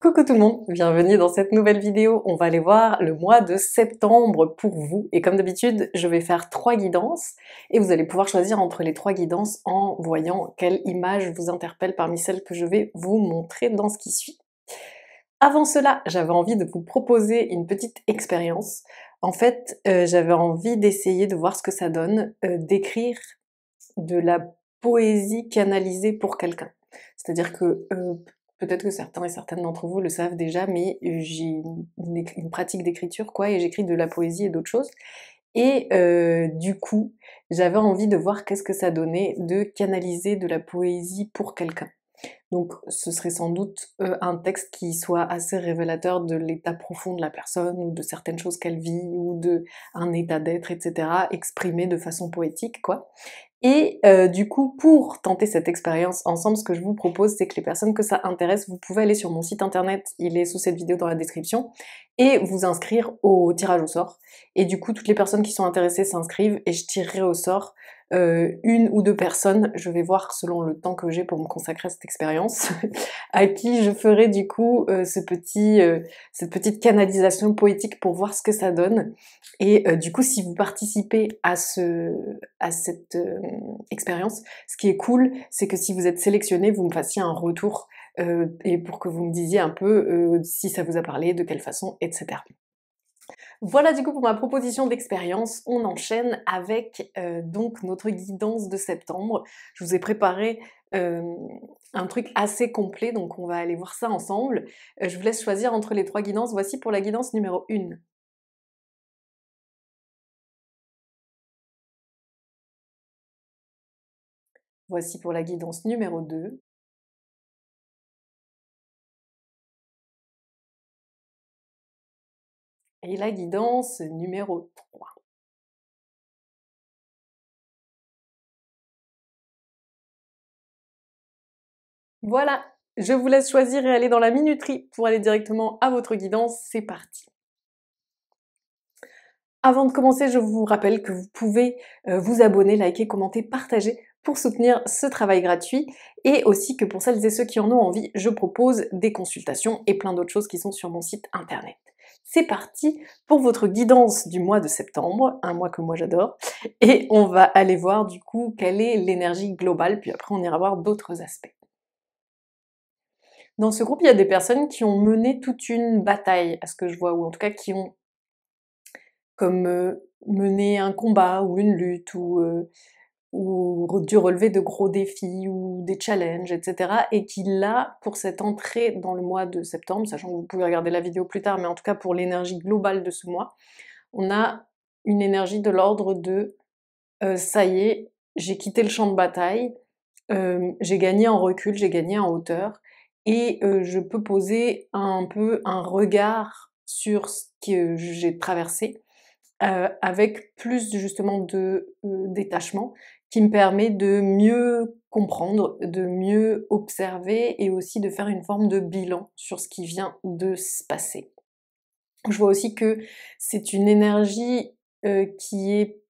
Coucou tout le monde, bienvenue dans cette nouvelle vidéo. On va aller voir le mois de septembre pour vous. Et comme d'habitude, je vais faire 3 guidances et vous allez pouvoir choisir entre les 3 guidances en voyant quelle image vous interpelle parmi celles que je vais vous montrer dans ce qui suit. Avant cela, j'avais envie de vous proposer une petite expérience. En fait, j'avais envie d'essayer de voir ce que ça donne, d'écrire de la poésie canalisée pour quelqu'un. C'est-à-dire que, peut-être que certains et certaines d'entre vous le savent déjà, mais j'ai une pratique d'écriture quoi et j'écris de la poésie et d'autres choses et du coup, j'avais envie de voir qu'est-ce que ça donnait de canaliser de la poésie pour quelqu'un. Donc ce serait sans doute, un texte qui soit assez révélateur de l'état profond de la personne ou de certaines choses qu'elle vit ou d'un état d'être et cetera, exprimé de façon poétique quoi. Et du coup, pour tenter cette expérience ensemble, ce que je vous propose, c'est que les personnes que ça intéresse, vous pouvez aller sur mon site internet, il est sous cette vidéo dans la description, et vous inscrire au tirage au sort. Et du coup, toutes les personnes qui sont intéressées s'inscrivent et je tirerai au sort une ou deux personnes, je vais voir selon le temps que j'ai pour me consacrer à cette expérience, à qui je ferai du coup cette petite canalisation poétique pour voir ce que ça donne. Et du coup, si vous participez à cette expérience, ce qui est cool, c'est que si vous êtes sélectionné, vous me fassiez un retour et pour que vous me disiez un peu si ça vous a parlé, de quelle façon, etc. Voilà du coup pour ma proposition d'expérience. On enchaîne avec donc notre guidance de septembre. Je vous ai préparé un truc assez complet, donc on va aller voir ça ensemble. Je vous laisse choisir entre les 3 guidances. Voici pour la guidance numéro 1. Voici pour la guidance numéro 2. Et la guidance numéro 3. Voilà, je vous laisse choisir et aller dans la minuterie pour aller directement à votre guidance. C'est parti. Avant de commencer, je vous rappelle que vous pouvez vous abonner, liker, commenter, partager pour soutenir ce travail gratuit et aussi que pour celles et ceux qui en ont envie, je propose des consultations et plein d'autres choses qui sont sur mon site internet. C'est parti pour votre guidance du mois de septembre, un mois que moi j'adore, et on va aller voir du coup quelle est l'énergie globale, puis après on ira voir d'autres aspects. Dans ce groupe, il y a des personnes qui ont mené toute une bataille, à ce que je vois, ou en tout cas qui ont comme mené un combat ou une lutte ou dû relever de gros défis ou des challenges, etc. Et qui là, pour cette entrée dans le mois de septembre, sachant que vous pouvez regarder la vidéo plus tard, mais en tout cas pour l'énergie globale de ce mois, on a une énergie de l'ordre de ça y est, j'ai quitté le champ de bataille, j'ai gagné en recul, j'ai gagné en hauteur, et je peux poser un peu un regard sur ce que j'ai traversé, avec plus justement de détachement, qui me permet de mieux comprendre, de mieux observer et aussi de faire une forme de bilan sur ce qui vient de se passer. Je vois aussi que c'est une énergie, qui est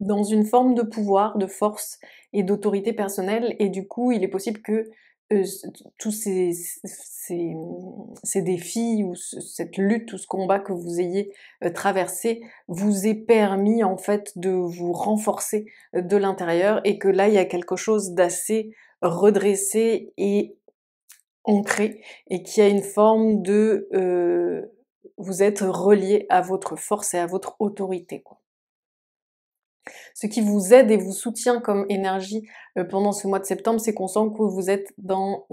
dans une forme de pouvoir, de force et d'autorité personnelle et du coup, il est possible que, c tous ces défis ou cette lutte ou ce combat que vous ayez, traversé vous ait permis en fait de vous renforcer, de l'intérieur et que là, il y a quelque chose d'assez redressé et ancré et qui a une forme de, vous êtes relié à votre force et à votre autorité, quoi. Ce qui vous aide et vous soutient comme énergie, pendant ce mois de septembre, c'est qu'on sent que vous êtes dans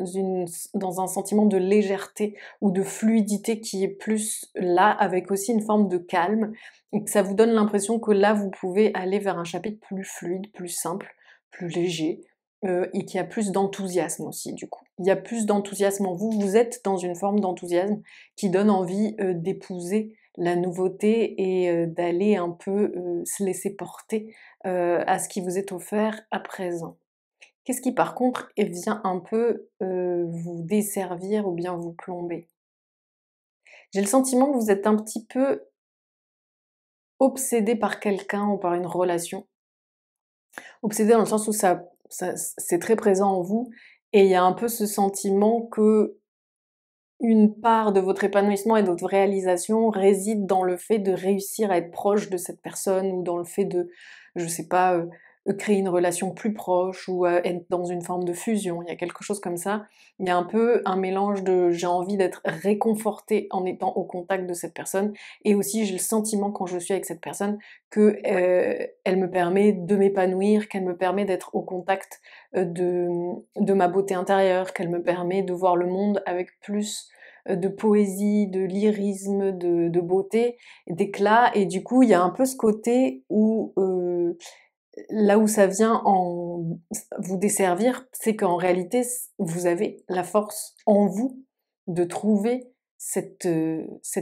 un sentiment de légèreté ou de fluidité qui est plus là, avec aussi une forme de calme et que ça vous donne l'impression que là, vous pouvez aller vers un chapitre plus fluide, plus simple, plus léger, et qui a plus d'enthousiasme aussi du coup. Il y a plus d'enthousiasme en vous, vous êtes dans une forme d'enthousiasme qui donne envie, d'épouser la nouveauté et d'aller un peu, se laisser porter, à ce qui vous est offert à présent. Qu'est-ce qui par contre vient un peu, vous desservir ou bien vous plomber? J'ai le sentiment que vous êtes un petit peu obsédé par quelqu'un ou par une relation. Obsédé dans le sens où ça c'est très présent en vous et il y a un peu ce sentiment que une part de votre épanouissement et de votre réalisation réside dans le fait de réussir à être proche de cette personne ou dans le fait de, je sais pas, créer une relation plus proche ou être dans une forme de fusion. Il y a quelque chose comme ça. Il y a un peu un mélange de j'ai envie d'être réconfortée en étant au contact de cette personne et aussi j'ai le sentiment quand je suis avec cette personne que elle me permet de m'épanouir, qu'elle me permet d'être au contact de ma beauté intérieure, qu'elle me permet de voir le monde avec plus de poésie, de lyrisme, de beauté, d'éclat. Et du coup, il y a un peu ce côté où là où ça vient vous desservir, c'est qu'en réalité, vous avez la force en vous de trouver cette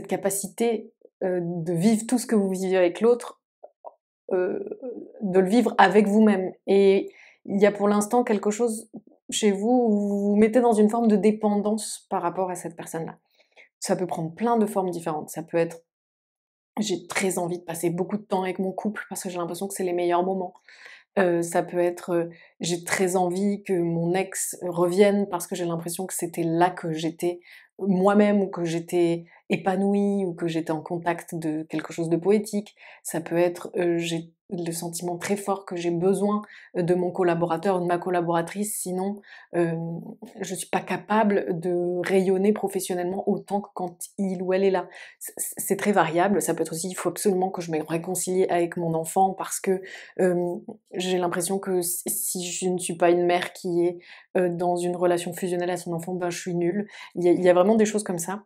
capacité de vivre tout ce que vous vivez avec l'autre, euh, de le vivre avec vous-même. Et il y a pour l'instant quelque chose chez vous où vous vous mettez dans une forme de dépendance par rapport à cette personne-là. Ça peut prendre plein de formes différentes. Ça peut être j'ai très envie de passer beaucoup de temps avec mon couple parce que j'ai l'impression que c'est les meilleurs moments. Ça peut être, j'ai très envie que mon ex revienne parce que j'ai l'impression que c'était là que j'étais moi-même ou que j'étais épanouie ou que j'étais en contact de quelque chose de poétique. Ça peut être, j'ai le sentiment très fort que j'ai besoin de mon collaborateur ou de ma collaboratrice, sinon, je suis pas capable de rayonner professionnellement autant que quand il ou elle est là. C'est très variable. Ça peut être aussi, il faut absolument que je me réconcilie avec mon enfant parce que, j'ai l'impression que si je ne suis pas une mère qui est dans une relation fusionnelle à son enfant, ben je suis nulle. Il y a vraiment des choses comme ça.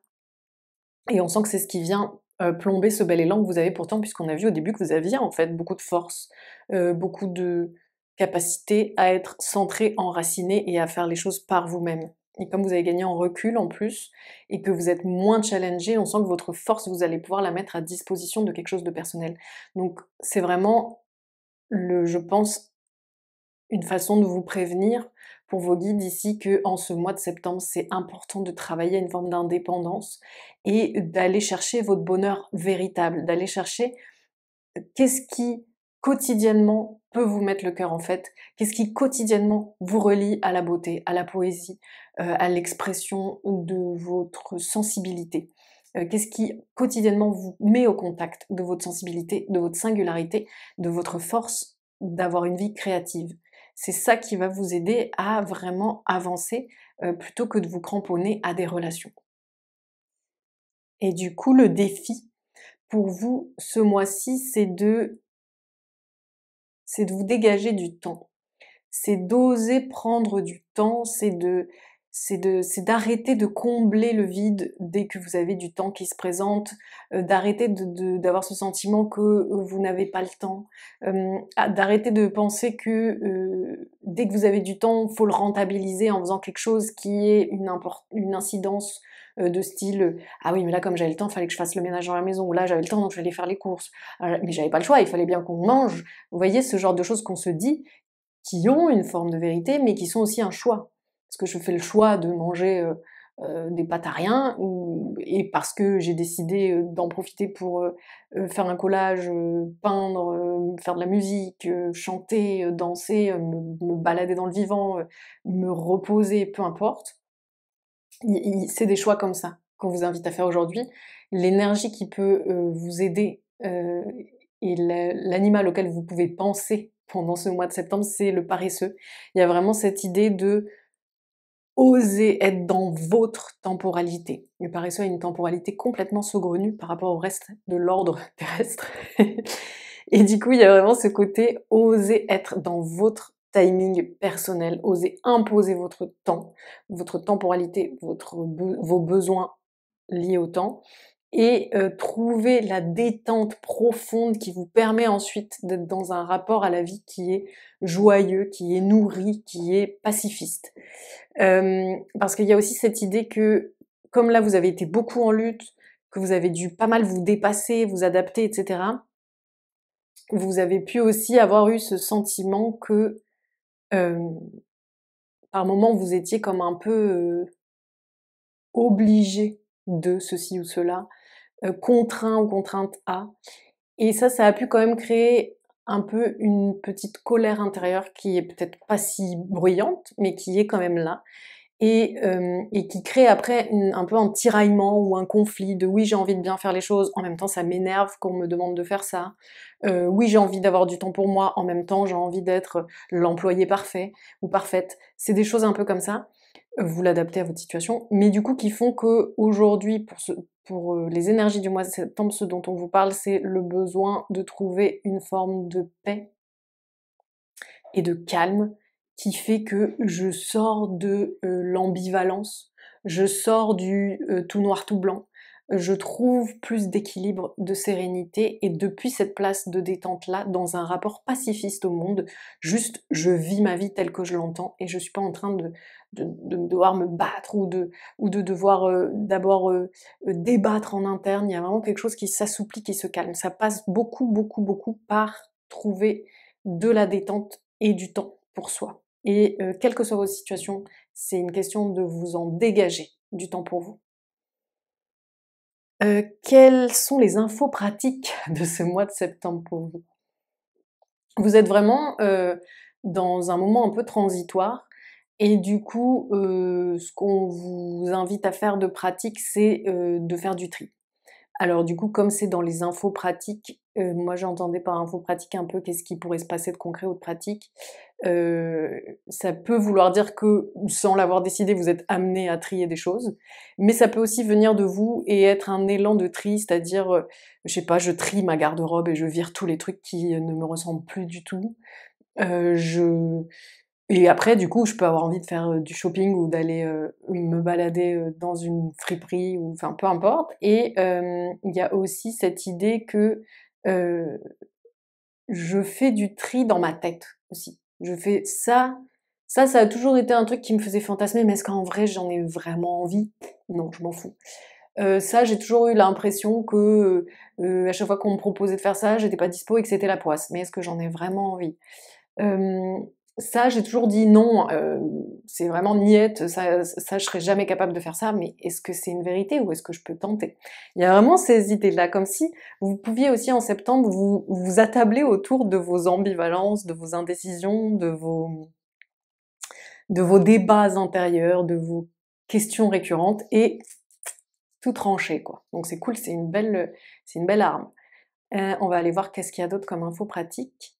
Et on sent que c'est ce qui vient plomber ce bel élan que vous avez pourtant, puisqu'on a vu au début que vous aviez en fait beaucoup de force, beaucoup de capacité à être centré, enraciné et à faire les choses par vous-même. Et comme vous avez gagné en recul en plus, et que vous êtes moins challengé, on sent que votre force, vous allez pouvoir la mettre à disposition de quelque chose de personnel. Donc c'est vraiment je pense, une façon de vous prévenir pour vos guides ici que en ce mois de septembre, c'est important de travailler à une forme d'indépendance et d'aller chercher votre bonheur véritable, d'aller chercher qu'est-ce qui quotidiennement peut vous mettre le cœur en fête, qu'est-ce qui quotidiennement vous relie à la beauté, à la poésie, à l'expression de votre sensibilité. Qu'est-ce qui quotidiennement vous met au contact de votre sensibilité, de votre singularité, de votre force d'avoir une vie créative. C'est ça qui va vous aider à vraiment avancer plutôt que de vous cramponner à des relations. Et du coup, le défi pour vous ce mois-ci, c'est de vous dégager du temps. C'est d'oser prendre du temps, c'est d'arrêter de combler le vide dès que vous avez du temps qui se présente, d'arrêter d'avoir ce sentiment que vous n'avez pas le temps, d'arrêter de penser que dès que vous avez du temps, faut le rentabiliser en faisant quelque chose qui ait une incidence de style ah oui mais là comme j'avais le temps, fallait que je fasse le ménage dans la maison, ou là j'avais le temps donc je vais aller faire les courses, mais j'avais pas le choix, il fallait bien qu'on mange. Vous voyez ce genre de choses qu'on se dit qui ont une forme de vérité, mais qui sont aussi un choix. Parce que je fais le choix de manger des pâtes à rien, et parce que j'ai décidé d'en profiter pour faire un collage, peindre, faire de la musique, chanter, danser, me balader dans le vivant, me reposer, peu importe. C'est des choix comme ça qu'on vous invite à faire aujourd'hui. L'énergie qui peut vous aider et l'animal auquel vous pouvez penser pendant ce mois de septembre, c'est le paresseux. Il y a vraiment cette idée de oser être dans votre temporalité. Le paresseux a une temporalité complètement saugrenue par rapport au reste de l'ordre terrestre. Et du coup, il y a vraiment ce côté oser être dans votre timing personnel, oser imposer votre temps, votre temporalité, vos besoins liés au temps, et trouver la détente profonde qui vous permet ensuite d'être dans un rapport à la vie qui est joyeux, qui est nourri, qui est pacifiste. Parce qu'il y a aussi cette idée que, comme là vous avez été beaucoup en lutte, que vous avez dû pas mal vous dépasser, vous adapter, etc., vous avez pu aussi avoir eu ce sentiment que, hem, par moments vous étiez comme un peu, obligé de ceci ou cela, contraint ou contrainte à. Et ça a pu quand même créer un peu une petite colère intérieure qui est peut-être pas si bruyante, mais qui est quand même là. et qui crée après un peu un tiraillement ou un conflit de oui j'ai envie de bien faire les choses, en même temps ça m'énerve qu'on me demande de faire ça, oui j'ai envie d'avoir du temps pour moi, en même temps j'ai envie d'être l'employé parfait ou parfaite. C'est des choses un peu comme ça, vous l'adaptez à votre situation, mais du coup qui font que aujourd'hui pour les énergies du mois de septembre, ce dont on vous parle, c'est le besoin de trouver une forme de paix et de calme qui fait que je sors de l'ambivalence, je sors du tout noir tout blanc, je trouve plus d'équilibre, de sérénité, et depuis cette place de détente là, dans un rapport pacifiste au monde, juste je vis ma vie telle que je l'entends et je suis pas en train de devoir me battre ou de devoir d'abord débattre en interne. Il y a vraiment quelque chose qui s'assouplit, qui se calme. Ça passe beaucoup, beaucoup, beaucoup par trouver de la détente et du temps pour soi. Et quelle que soit votre situation, c'est une question de vous en dégager du temps pour vous. Quelles sont les infos pratiques de ce mois de septembre pour vous? Vous êtes vraiment dans un moment un peu transitoire et du coup, ce qu'on vous invite à faire de pratique, c'est de faire du tri. Alors du coup, comme c'est dans les infos pratiques, moi j'entendais par infos pratiques un peu qu'est-ce qui pourrait se passer de concret ou de pratique. Ça peut vouloir dire que, sans l'avoir décidé, vous êtes amené à trier des choses, mais ça peut aussi venir de vous et être un élan de tri, c'est-à-dire, je sais pas, je trie ma garde-robe et je vire tous les trucs qui ne me ressemblent plus du tout. Je Et après, du coup, je peux avoir envie de faire du shopping ou d'aller me balader dans une friperie ou enfin peu importe. Et il y a aussi cette idée que euh, je fais du tri dans ma tête aussi. Je fais ça. Ça a toujours été un truc qui me faisait fantasmer, mais est-ce qu'en vrai j'en ai vraiment envie? Non, je m'en fous. Ça, j'ai toujours eu l'impression que à chaque fois qu'on me proposait de faire ça, j'étais pas dispo et que c'était la poisse. Mais est-ce que j'en ai vraiment envie? Hem, Ça, j'ai toujours dit: «Non, c'est vraiment niette, ça je serais jamais capable de faire ça», mais est-ce que c'est une vérité ou est-ce que je peux tenter? Il y a vraiment ces idées-là, comme si vous pouviez aussi en septembre vous attabler autour de vos ambivalences, de vos indécisions, de vos débats intérieurs, de vos questions récurrentes et tout trancher, quoi. Donc c'est cool, c'est une belle arme. On va aller voir qu'est-ce qu'il y a d'autre comme info pratique.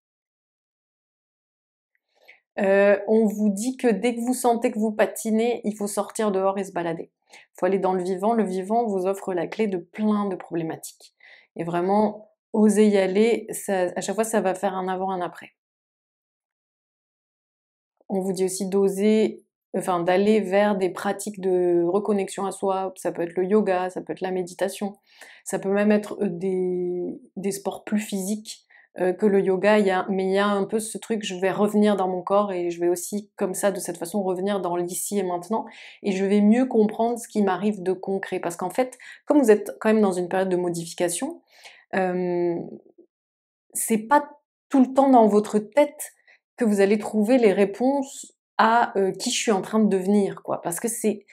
On vous dit que dès que vous sentez que vous patinez, il faut sortir dehors et se balader. Il faut aller dans le vivant vous offre la clé de plein de problématiques. Et vraiment, oser y aller, ça, à chaque fois ça va faire un avant, un après. On vous dit aussi d'oser, enfin d'aller vers des pratiques de reconnexion à soi, ça peut être le yoga, ça peut être la méditation, ça peut même être des sports plus physiques que le yoga, mais il y a un peu ce truc, je vais revenir dans mon corps et je vais aussi, comme ça, de cette façon, revenir dans l'ici et maintenant, et je vais mieux comprendre ce qui m'arrive de concret. Parce qu'en fait, comme vous êtes quand même dans une période de modification, euh, c'est pas tout le temps dans votre tête que vous allez trouver les réponses à qui je suis en train de devenir, quoi. Parce que c'est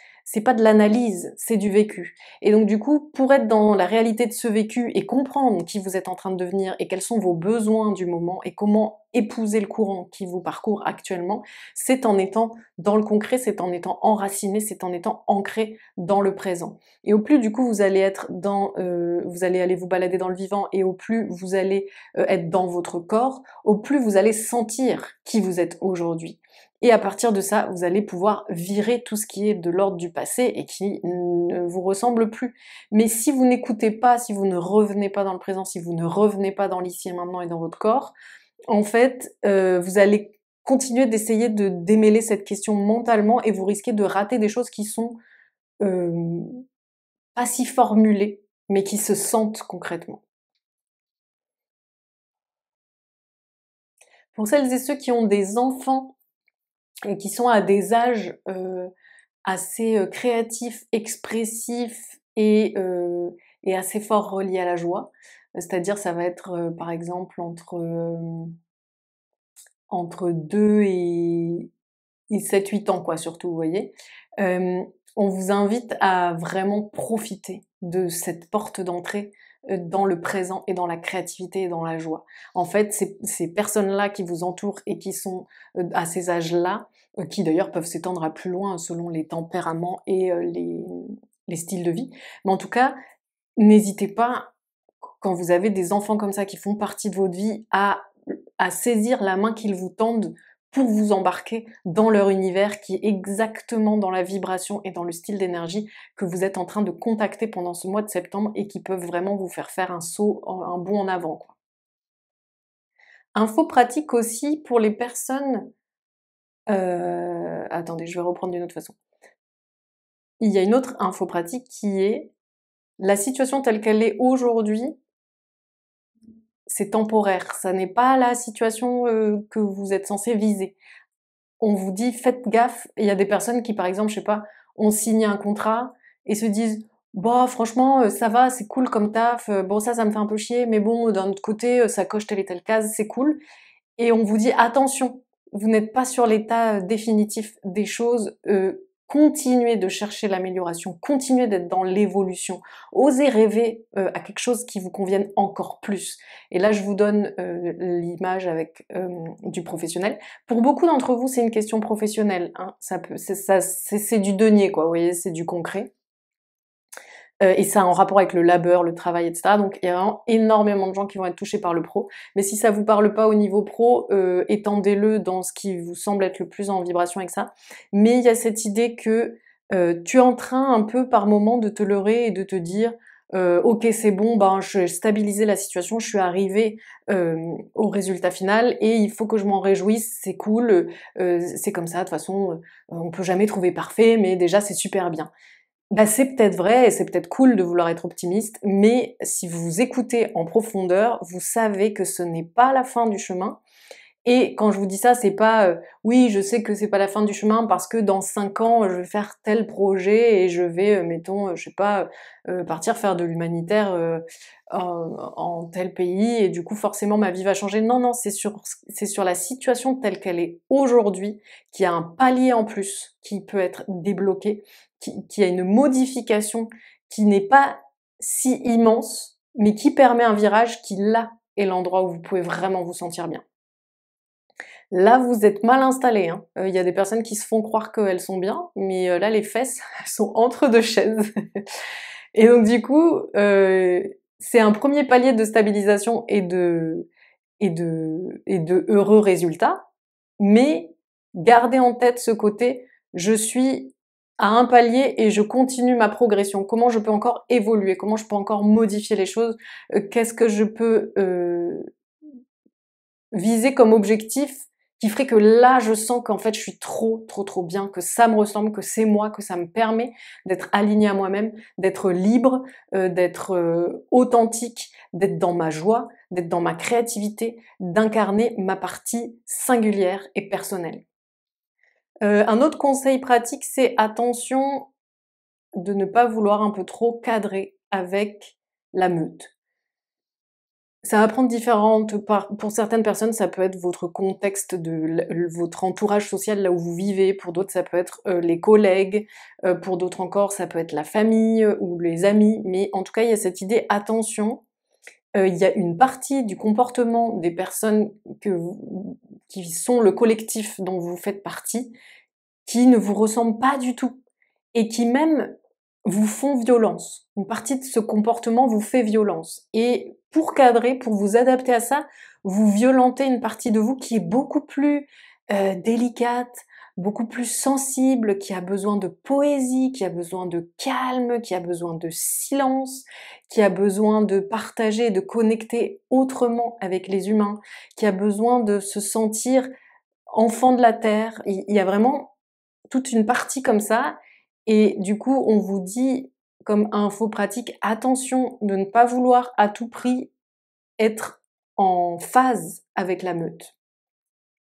pas de l'analyse, c'est du vécu. Et donc du coup, pour être dans la réalité de ce vécu et comprendre qui vous êtes en train de devenir et quels sont vos besoins du moment et comment épouser le courant qui vous parcourt actuellement, c'est en étant dans le concret, c'est en étant enraciné, c'est en étant ancré dans le présent. Et au plus du coup vous allez être vous allez aller vous balader dans le vivant, et au plus vous allez être dans votre corps, au plus vous allez sentir qui vous êtes aujourd'hui. Et à partir de ça, vous allez pouvoir virer tout ce qui est de l'ordre du passé et qui ne vous ressemble plus. Mais si vous n'écoutez pas, si vous ne revenez pas dans le présent, si vous ne revenez pas dans l'ici et maintenant et dans votre corps, en fait, vous allez continuer d'essayer de démêler cette question mentalement et vous risquez de rater des choses qui sont euh, pas si formulées, mais qui se sentent concrètement. Pour celles et ceux qui ont des enfants et qui sont à des âges assez créatifs, expressifs et assez forts reliés à la joie. C'est-à-dire ça va être par exemple entre 2 et 7-8 ans quoi surtout, vous voyez. On vous invite à vraiment profiter de cette porte d'entrée dans le présent et dans la créativité et dans la joie. En fait, ces personnes-là qui vous entourent et qui sont à ces âges-là, qui d'ailleurs peuvent s'étendre à plus loin selon les tempéraments et les styles de vie, mais en tout cas, n'hésitez pas, quand vous avez des enfants comme ça qui font partie de votre vie, à saisir la main qu'ils vous tendent pour vous embarquer dans leur univers qui est exactement dans la vibration et dans le style d'énergie que vous êtes en train de contacter pendant ce mois de septembre et qui peuvent vraiment vous faire faire un saut, un bond en avant, quoi. Info pratique aussi pour les personnes... attendez, je vais reprendre d'une autre façon. Il y a une autre info pratique qui est la situation telle qu'elle est aujourd'hui, c'est temporaire, ça n'est pas la situation que vous êtes censé viser. On vous dit faites gaffe, il y a des personnes qui par exemple, je sais pas, ont signé un contrat et se disent bah franchement ça va, c'est cool comme taf, bon ça me fait un peu chier, mais bon d'un autre côté ça coche telle et telle case, c'est cool. Et on vous dit attention, vous n'êtes pas sur l'état définitif des choses, continuez de chercher l'amélioration, continuez d'être dans l'évolution, osez rêver à quelque chose qui vous convienne encore plus. Et là je vous donne l'image avec du professionnel. Pour beaucoup d'entre vous c'est une question professionnelle, hein. C'est du denier quoi, vous voyez, c'est du concret. Et ça a un rapport avec le labeur, le travail, etc. Donc il y a vraiment énormément de gens qui vont être touchés par le pro. Mais si ça vous parle pas au niveau pro, étendez-le dans ce qui vous semble être le plus en vibration avec ça. Mais il y a cette idée que tu es en train un peu par moment de te leurrer et de te dire ok c'est bon, ben je stabilisé la situation, je suis arrivée au résultat final et il faut que je m'en réjouisse, c'est cool, c'est comme ça, de toute façon on peut jamais trouver parfait, mais déjà c'est super bien. Bah, c'est peut-être vrai et c'est peut-être cool de vouloir être optimiste, mais si vous vous écoutez en profondeur, vous savez que ce n'est pas la fin du chemin. Et quand je vous dis ça, c'est pas oui, je sais que c'est pas la fin du chemin parce que dans 5 ans, je vais faire tel projet et je vais, mettons, je sais pas, partir faire de l'humanitaire en tel pays et du coup forcément ma vie va changer. Non, non, c'est sur la situation telle qu'elle est aujourd'hui, qu'il y a un palier en plus qui peut être débloqué, qui a une modification qui n'est pas si immense, mais qui permet un virage qui là est l'endroit où vous pouvez vraiment vous sentir bien. Là, vous êtes mal installé, hein. Y a des personnes qui se font croire qu'elles sont bien, mais là, les fesses, elles sont entre deux chaises. Et donc du coup, c'est un premier palier de stabilisation et de heureux résultats, mais gardez en tête ce côté, je suis à un palier et je continue ma progression. Comment je peux encore évoluer? Comment je peux encore modifier les choses? Qu'est-ce que je peux viser comme objectif qui ferait que là, je sens qu'en fait, je suis trop, trop, trop bien, que ça me ressemble, que c'est moi, que ça me permet d'être alignée à moi-même, d'être libre, d'être authentique, d'être dans ma joie, d'être dans ma créativité, d'incarner ma partie singulière et personnelle. Un autre conseil pratique, c'est attention de ne pas vouloir un peu trop cadrer avec la meute. Ça va prendre pour certaines personnes, ça peut être votre contexte votre entourage social là où vous vivez, pour d'autres ça peut être les collègues, pour d'autres encore ça peut être la famille ou les amis, mais en tout cas il y a cette idée, attention, il y a une partie du comportement des personnes qui sont le collectif dont vous faites partie, qui ne vous ressemblent pas du tout, et qui même vous font violence. Une partie de ce comportement vous fait violence. Et pour cadrer, pour vous adapter à ça, vous violentez une partie de vous qui est beaucoup plus délicate, beaucoup plus sensible, qui a besoin de poésie, qui a besoin de calme, qui a besoin de silence, qui a besoin de partager et de connecter autrement avec les humains, qui a besoin de se sentir enfant de la terre. Il y a vraiment toute une partie comme ça, et du coup, on vous dit, comme info pratique, attention de ne pas vouloir à tout prix être en phase avec la meute.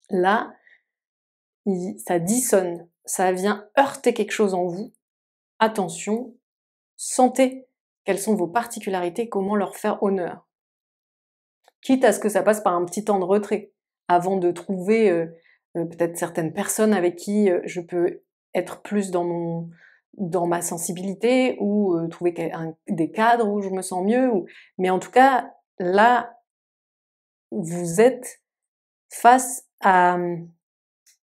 Là, ça dissonne, ça vient heurter quelque chose en vous. Attention, sentez quelles sont vos particularités, comment leur faire honneur. Quitte à ce que ça passe par un petit temps de retrait, avant de trouver peut-être certaines personnes avec qui je peux être plus dans dans ma sensibilité ou trouver des cadres où je me sens mieux. Mais en tout cas, là, vous êtes face à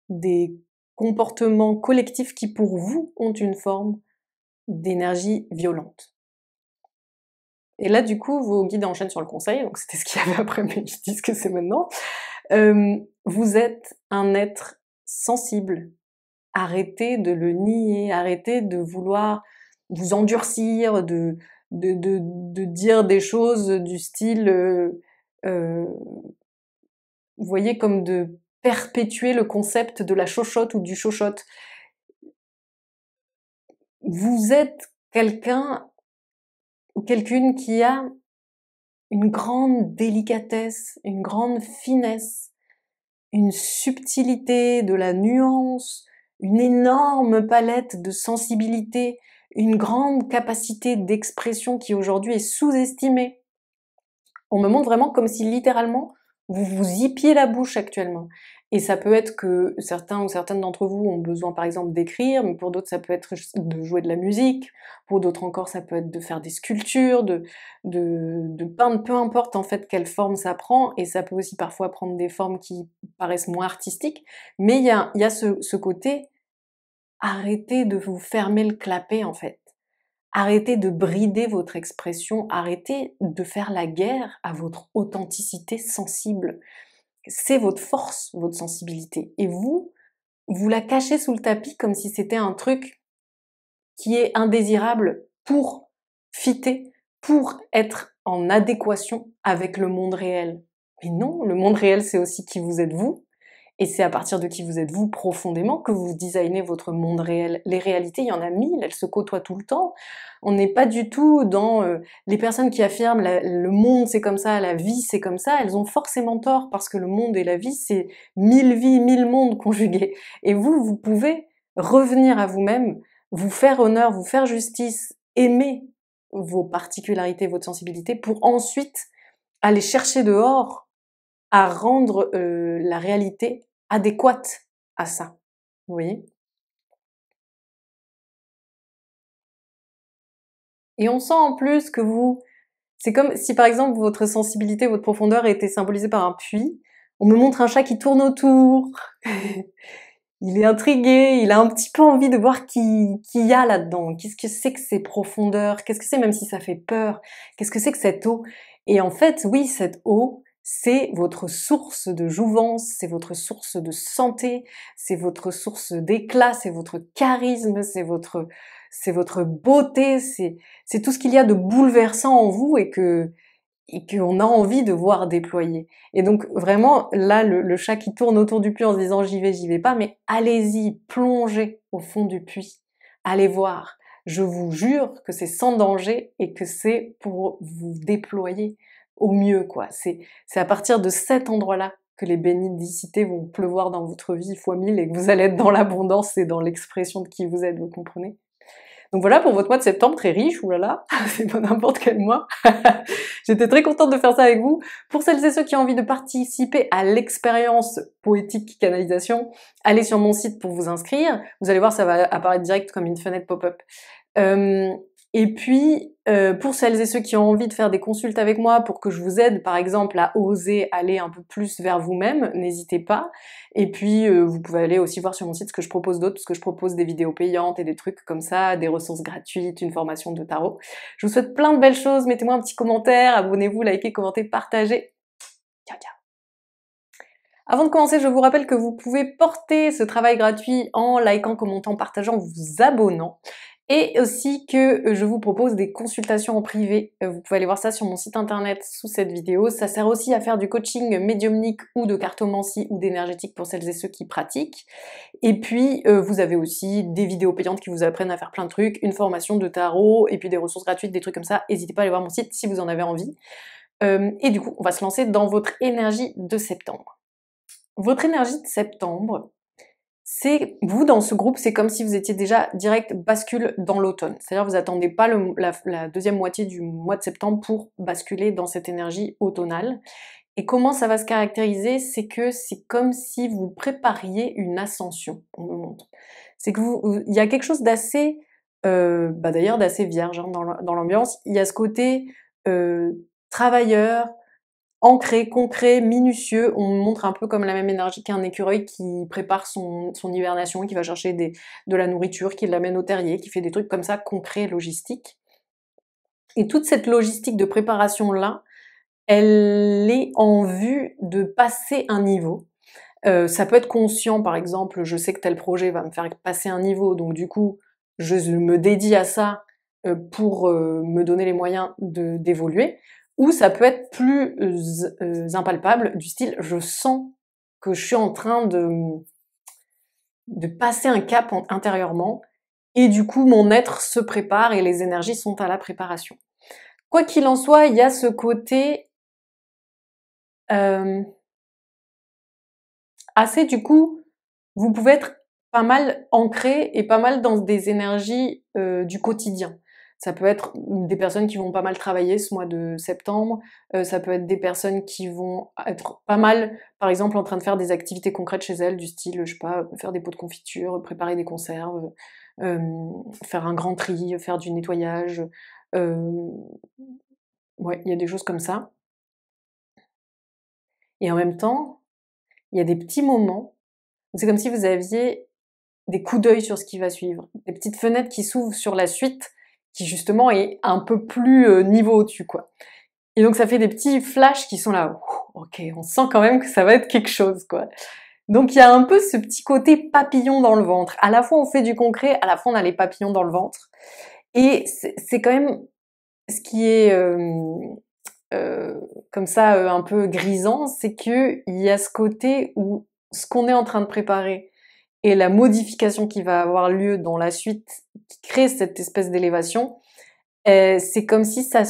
des comportements collectifs qui pour vous ont une forme d'énergie violente. Et là, du coup, vos guides enchaînent sur le conseil, donc c'était ce qu'il y avait après, mais je dis ce que c'est maintenant. Vous êtes un être sensible. Arrêtez de le nier, arrêtez de vouloir vous endurcir, de dire des choses du style, vous voyez, comme de perpétuer le concept de la chochotte ou du chochotte. Vous êtes quelqu'un ou quelqu'une qui a une grande délicatesse, une grande finesse, une subtilité, de la nuance, une énorme palette de sensibilité, une grande capacité d'expression qui aujourd'hui est sous-estimée. On me montre vraiment comme si littéralement vous vous yippiez la bouche actuellement. Et ça peut être que certains ou certaines d'entre vous ont besoin par exemple d'écrire, mais pour d'autres ça peut être de jouer de la musique, pour d'autres encore ça peut être de faire des sculptures, de peindre, peu importe en fait quelle forme ça prend, et ça peut aussi parfois prendre des formes qui paraissent moins artistiques, mais il y a ce côté, arrêtez de vous fermer le clapet en fait. Arrêtez de brider votre expression, arrêtez de faire la guerre à votre authenticité sensible. C'est votre force, votre sensibilité. Et vous la cachez sous le tapis comme si c'était un truc qui est indésirable pour fitter, pour être en adéquation avec le monde réel. Mais non, le monde réel, c'est aussi qui vous êtes vous, et c'est à partir de qui vous êtes vous profondément que vous designez votre monde réel. Les réalités, il y en a mille, elles se côtoient tout le temps. On n'est pas du tout dans les personnes qui affirment le monde c'est comme ça, la vie c'est comme ça, elles ont forcément tort parce que le monde et la vie c'est 1000 vies, 1000 mondes conjugués. Et vous pouvez revenir à vous-même, vous faire honneur, vous faire justice, aimer vos particularités, votre sensibilité pour ensuite aller chercher dehors à rendre la réalité adéquate à ça. Vous voyez? Et on sent en plus que c'est comme si par exemple votre sensibilité, votre profondeur était symbolisée par un puits. On me montre un chat qui tourne autour. Il est intrigué, il a un petit peu envie de voir qui y a là-dedans. Qu'est-ce que c'est que ces profondeurs? Qu'est-ce que c'est, même si ça fait peur? Qu'est-ce que c'est que cette eau? Et en fait, oui, cette eau, c'est votre source de jouvence, c'est votre source de santé, c'est votre source d'éclat, c'est votre charisme, c'est votre beauté, c'est tout ce qu'il y a de bouleversant en vous et qu'on a envie de voir déployer. Et donc vraiment, là, le chat qui tourne autour du puits en se disant j'y vais pas, mais allez-y, plongez au fond du puits, allez voir. Je vous jure que c'est sans danger et que c'est pour vous déployer au mieux, quoi. C'est à partir de cet endroit-là que les bénédicités vont pleuvoir dans votre vie fois 1000 et que vous allez être dans l'abondance et dans l'expression de qui vous êtes, vous comprenez? Donc voilà pour votre mois de septembre très riche, oulala, c'est pas n'importe quel mois. J'étais très contente de faire ça avec vous. Pour celles et ceux qui ont envie de participer à l'expérience poétique canalisation, allez sur mon site pour vous inscrire. Vous allez voir, ça va apparaître direct comme une fenêtre pop-up. Et puis, pour celles et ceux qui ont envie de faire des consultes avec moi pour que je vous aide, par exemple, à oser aller un peu plus vers vous-même, n'hésitez pas. Et puis, vous pouvez aller aussi voir sur mon site ce que je propose d'autre, parce que je propose des vidéos payantes et des trucs comme ça, des ressources gratuites, une formation de tarot. Je vous souhaite plein de belles choses, mettez-moi un petit commentaire, abonnez-vous, likez, commentez, partagez. Ciao, ciao. Avant de commencer, je vous rappelle que vous pouvez porter ce travail gratuit en likant, commentant, partageant, vous abonnant. Et aussi que je vous propose des consultations en privé. Vous pouvez aller voir ça sur mon site internet sous cette vidéo. Ça sert aussi à faire du coaching médiumnique ou de cartomancie ou d'énergétique pour celles et ceux qui pratiquent. Et puis, vous avez aussi des vidéos payantes qui vous apprennent à faire plein de trucs, une formation de tarot, et puis des ressources gratuites, des trucs comme ça. N'hésitez pas à aller voir mon site si vous en avez envie. Et du coup, on va se lancer dans votre énergie de septembre. Votre énergie de septembre, c'est, vous dans ce groupe, c'est comme si vous étiez déjà direct bascule dans l'automne. C'est-à-dire vous attendez pas la deuxième moitié du mois de septembre pour basculer dans cette énergie automnale. Et comment ça va se caractériser? C'est que c'est comme si vous prépariez une ascension, on me montre. C'est que il y a quelque chose d'assez d'ailleurs d'assez vierge hein, dans l'ambiance. Il y a ce côté travailleur, ancré, concret, minutieux. On montre un peu comme la même énergie qu'un écureuil qui prépare son hibernation, qui va chercher de la nourriture, qui l'amène au terrier, qui fait des trucs comme ça, concrets, logistiques. Et toute cette logistique de préparation-là, elle est en vue de passer un niveau. Ça peut être conscient, par exemple, je sais que tel projet va me faire passer un niveau, donc du coup, je me dédie à ça pour me donner les moyens d'évoluer. Ou ça peut être plus impalpable, du style, je sens que je suis en train de passer un cap intérieurement, et du coup, mon être se prépare et les énergies sont à la préparation. Quoi qu'il en soit, il y a ce côté assez, du coup, vous pouvez être pas mal ancré et pas mal dans des énergies du quotidien. Ça peut être des personnes qui vont pas mal travailler ce mois de septembre, ça peut être des personnes qui vont être pas mal, par exemple, en train de faire des activités concrètes chez elles, du style, je sais pas, faire des pots de confiture, préparer des conserves, faire un grand tri, faire du nettoyage, ouais, il y a des choses comme ça. Et en même temps, il y a des petits moments où c'est comme si vous aviez des coups d'œil sur ce qui va suivre, des petites fenêtres qui s'ouvrent sur la suite, qui justement est un peu plus niveau au-dessus, quoi. Et donc ça fait des petits flashs qui sont là, ok, on sent quand même que ça va être quelque chose, quoi. Donc il y a un peu ce petit côté papillon dans le ventre. À la fois on fait du concret, à la fois on a les papillons dans le ventre. Et c'est quand même ce qui est comme ça un peu grisant, c'est que il y a ce côté où ce qu'on est en train de préparer et la modification qui va avoir lieu dans la suite, qui crée cette espèce d'élévation, c'est comme si ça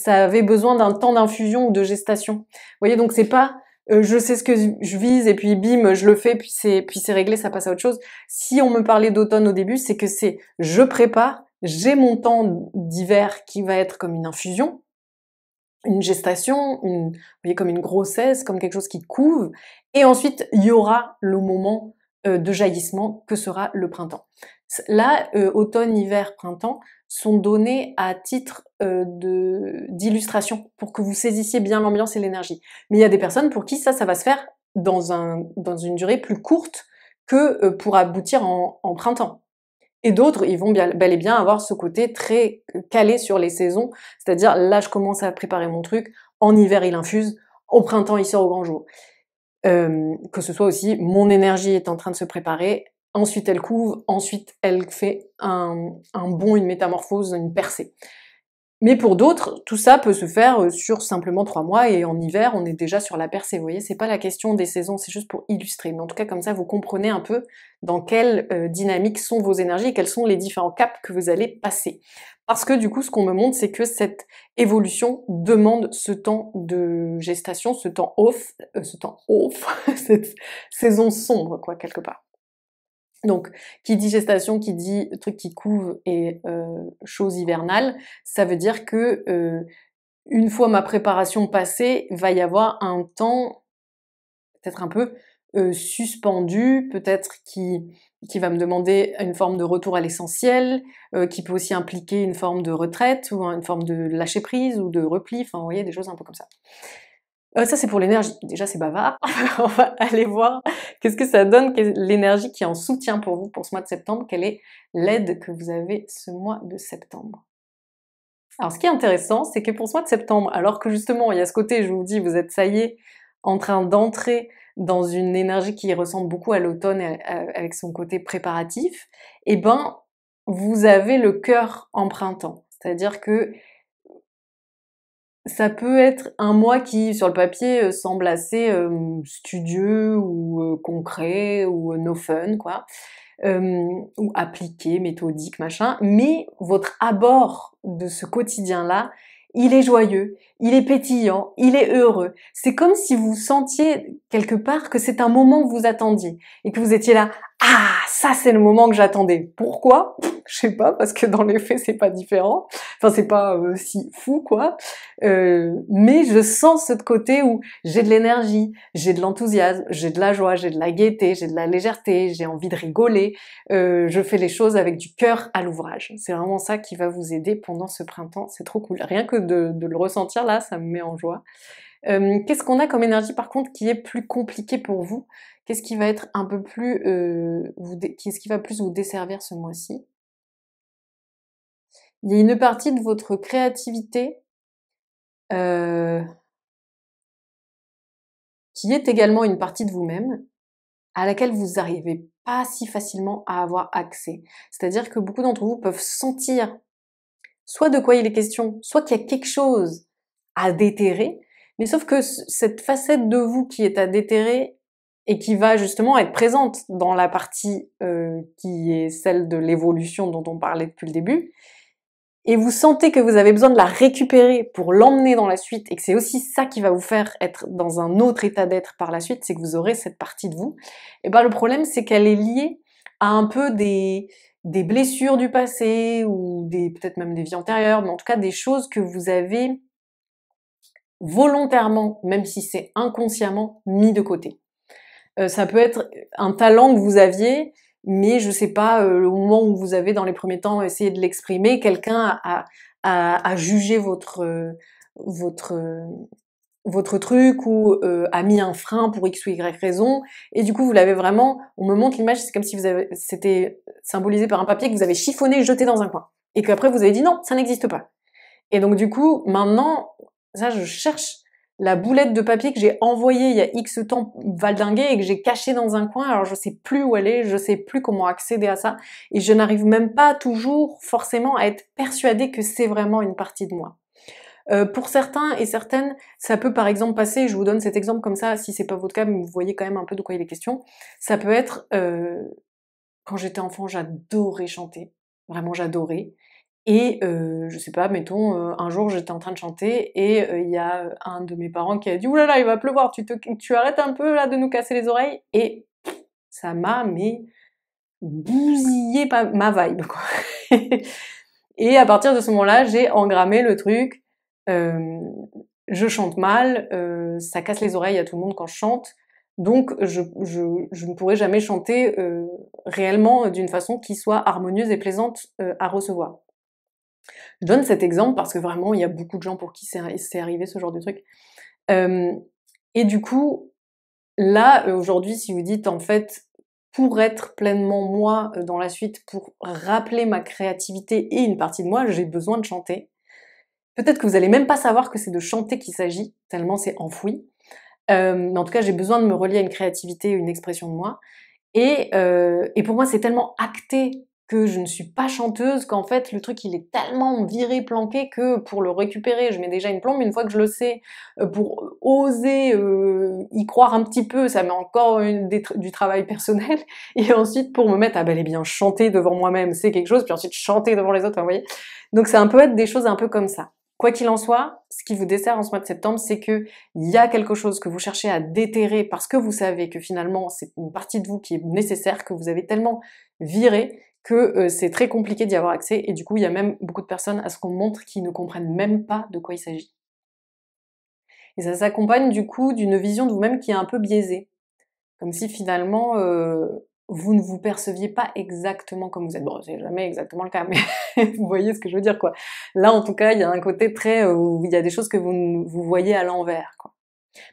avait besoin d'un temps d'infusion ou de gestation. Vous voyez, donc c'est pas je sais ce que je vise et puis bim, je le fais, puis c'est réglé, ça passe à autre chose. Si on me parlait d'automne au début, c'est que c'est je prépare, j'ai mon temps d'hiver qui va être comme une infusion, une gestation, vous voyez, comme une grossesse, comme quelque chose qui couve, et ensuite il y aura le moment de jaillissement que sera le printemps. Là, automne, hiver, printemps sont donnés à titre d'illustration pour que vous saisissiez bien l'ambiance et l'énergie. Mais il y a des personnes pour qui ça va se faire dans une durée plus courte que pour aboutir en printemps. Et d'autres, ils vont bel et bien avoir ce côté très calé sur les saisons, c'est-à-dire là je commence à préparer mon truc, en hiver il infuse, au printemps il sort au grand jour. Que ce soit aussi mon énergie est en train de se préparer, ensuite elle couve, ensuite elle fait un bond, une métamorphose, une percée. Mais pour d'autres, tout ça peut se faire sur simplement 3 mois et en hiver, on est déjà sur la percée. Vous voyez, c'est pas la question des saisons, c'est juste pour illustrer. Mais en tout cas, comme ça, vous comprenez un peu dans quelle dynamique sont vos énergies et quels sont les différents caps que vous allez passer. Parce que du coup, ce qu'on me montre, c'est que cette évolution demande ce temps de gestation, ce temps off, cette saison sombre, quoi, quelque part. Donc, qui dit gestation, qui dit truc qui couve et chose hivernale, ça veut dire que une fois ma préparation passée, va y avoir un temps peut-être un peu suspendu, peut-être qui va me demander une forme de retour à l'essentiel, qui peut aussi impliquer une forme de retraite ou une forme de lâcher prise ou de repli, enfin vous voyez, des choses un peu comme ça. Ça c'est pour l'énergie. Déjà c'est bavard. On va aller voir qu'est-ce que ça donne, l'énergie qui est en soutien pour vous pour ce mois de septembre. Quelle est l'aide que vous avez ce mois de septembre? Alors ce qui est intéressant, c'est que pour ce mois de septembre, alors que justement il y a ce côté, je vous dis, vous êtes ça y est, en train d'entrer dans une énergie qui ressemble beaucoup à l'automne avec son côté préparatif, et ben vous avez le cœur en printemps. C'est-à-dire que ça peut être un mois qui, sur le papier, semble assez studieux ou concret ou no fun, quoi, ou appliqué, méthodique, machin. Mais votre abord de ce quotidien-là, il est joyeux, il est pétillant, il est heureux. C'est comme si vous sentiez quelque part que c'est un moment que vous attendiez et que vous étiez là, ah, ça c'est le moment que j'attendais. Pourquoi? Je sais pas, parce que dans les faits c'est pas différent. Enfin c'est pas si fou quoi. Mais je sens ce côté où j'ai de l'énergie, j'ai de l'enthousiasme, j'ai de la joie, j'ai de la gaieté, j'ai de la légèreté, j'ai envie de rigoler. Je fais les choses avec du cœur à l'ouvrage. C'est vraiment ça qui va vous aider pendant ce printemps. C'est trop cool. Rien que de le ressentir là, ça me met en joie. Qu'est-ce qu'on a comme énergie par contre qui est plus compliqué pour vous? Qu'est-ce qui va être un peu plus, qu'est-ce qui va plus vous desservir ce mois-ci? Il y a une partie de votre créativité euh, qui est également une partie de vous-même à laquelle vous n'arrivez pas si facilement à avoir accès. C'est-à-dire que beaucoup d'entre vous peuvent sentir soit de quoi il est question, soit qu'il y a quelque chose à déterrer, mais sauf que cette facette de vous qui est à déterrer et qui va justement être présente dans la partie qui est celle de l'évolution dont on parlait depuis le début, et vous sentez que vous avez besoin de la récupérer pour l'emmener dans la suite, et que c'est aussi ça qui va vous faire être dans un autre état d'être par la suite, c'est que vous aurez cette partie de vous, et ben le problème c'est qu'elle est liée à un peu des blessures du passé, ou peut-être même des vies antérieures, mais en tout cas des choses que vous avez volontairement, même si c'est inconsciemment, mis de côté. Ça peut être un talent que vous aviez, mais je sais pas, au moment où vous avez dans les premiers temps essayé de l'exprimer, quelqu'un a jugé votre votre truc, ou a mis un frein pour X ou Y raison, et du coup vous l'avez vraiment, on me montre l'image, c'est comme si c'était symbolisé par un papier que vous avez chiffonné et jeté dans un coin, et qu'après vous avez dit non, ça n'existe pas. Et donc du coup, maintenant, ça je cherche la boulette de papier que j'ai envoyée il y a X temps valdinguer et que j'ai cachée dans un coin, alors je sais plus où elle est, je sais plus comment accéder à ça, et je n'arrive même pas toujours forcément à être persuadée que c'est vraiment une partie de moi. Pour certains et certaines, ça peut par exemple passer, je vous donne cet exemple comme ça, si c'est pas votre cas, mais vous voyez quand même un peu de quoi il est question, ça peut être, quand j'étais enfant, j'adorais chanter, vraiment j'adorais, et je sais pas, mettons, un jour j'étais en train de chanter et il y a un de mes parents qui a dit: «Ouh là là, il va pleuvoir, tu arrêtes un peu là de nous casser les oreilles», et ça m'a mais bousillé ma vibe quoi. Et à partir de ce moment-là, j'ai engrammé le truc, hem, je chante mal, ça casse les oreilles à tout le monde quand je chante, donc je ne pourrai jamais chanter, réellement d'une façon qui soit harmonieuse et plaisante, à recevoir. Je donne cet exemple parce que vraiment il y a beaucoup de gens pour qui c'est arrivé ce genre de truc. Et du coup, là, aujourd'hui, si vous dites en fait, pour être pleinement moi dans la suite, pour rappeler ma créativité et une partie de moi, j'ai besoin de chanter. Peut-être que vous allez même pas savoir que c'est de chanter qu'il s'agit, tellement c'est enfoui. Mais en tout cas, j'ai besoin de me relier à une créativité, une expression de moi. Et pour moi, c'est tellement acté que je ne suis pas chanteuse qu'en fait, le truc, il est tellement viré, planqué que pour le récupérer, je mets déjà une plombe. Une fois que je le sais, pour oser y croire un petit peu, ça met encore du travail personnel. Et ensuite, pour me mettre à bel et bien chanter devant moi-même, c'est quelque chose. Puis ensuite, chanter devant les autres, vous voyez. Donc ça peut être des choses un peu comme ça. Quoi qu'il en soit, ce qui vous dessert en ce mois de septembre, c'est que il y a quelque chose que vous cherchez à déterrer parce que vous savez que finalement c'est une partie de vous qui est nécessaire, que vous avez tellement viré que c'est très compliqué d'y avoir accès, et du coup il y a même beaucoup de personnes à ce qu'on montre qui ne comprennent même pas de quoi il s'agit. Et ça s'accompagne du coup d'une vision de vous-même qui est un peu biaisée, comme si finalement vous ne vous perceviez pas exactement comme vous êtes. Bon, c'est jamais exactement le cas, mais vous voyez ce que je veux dire quoi. Là en tout cas il y a un côté très où il y a des choses que vous voyez à l'envers quoi.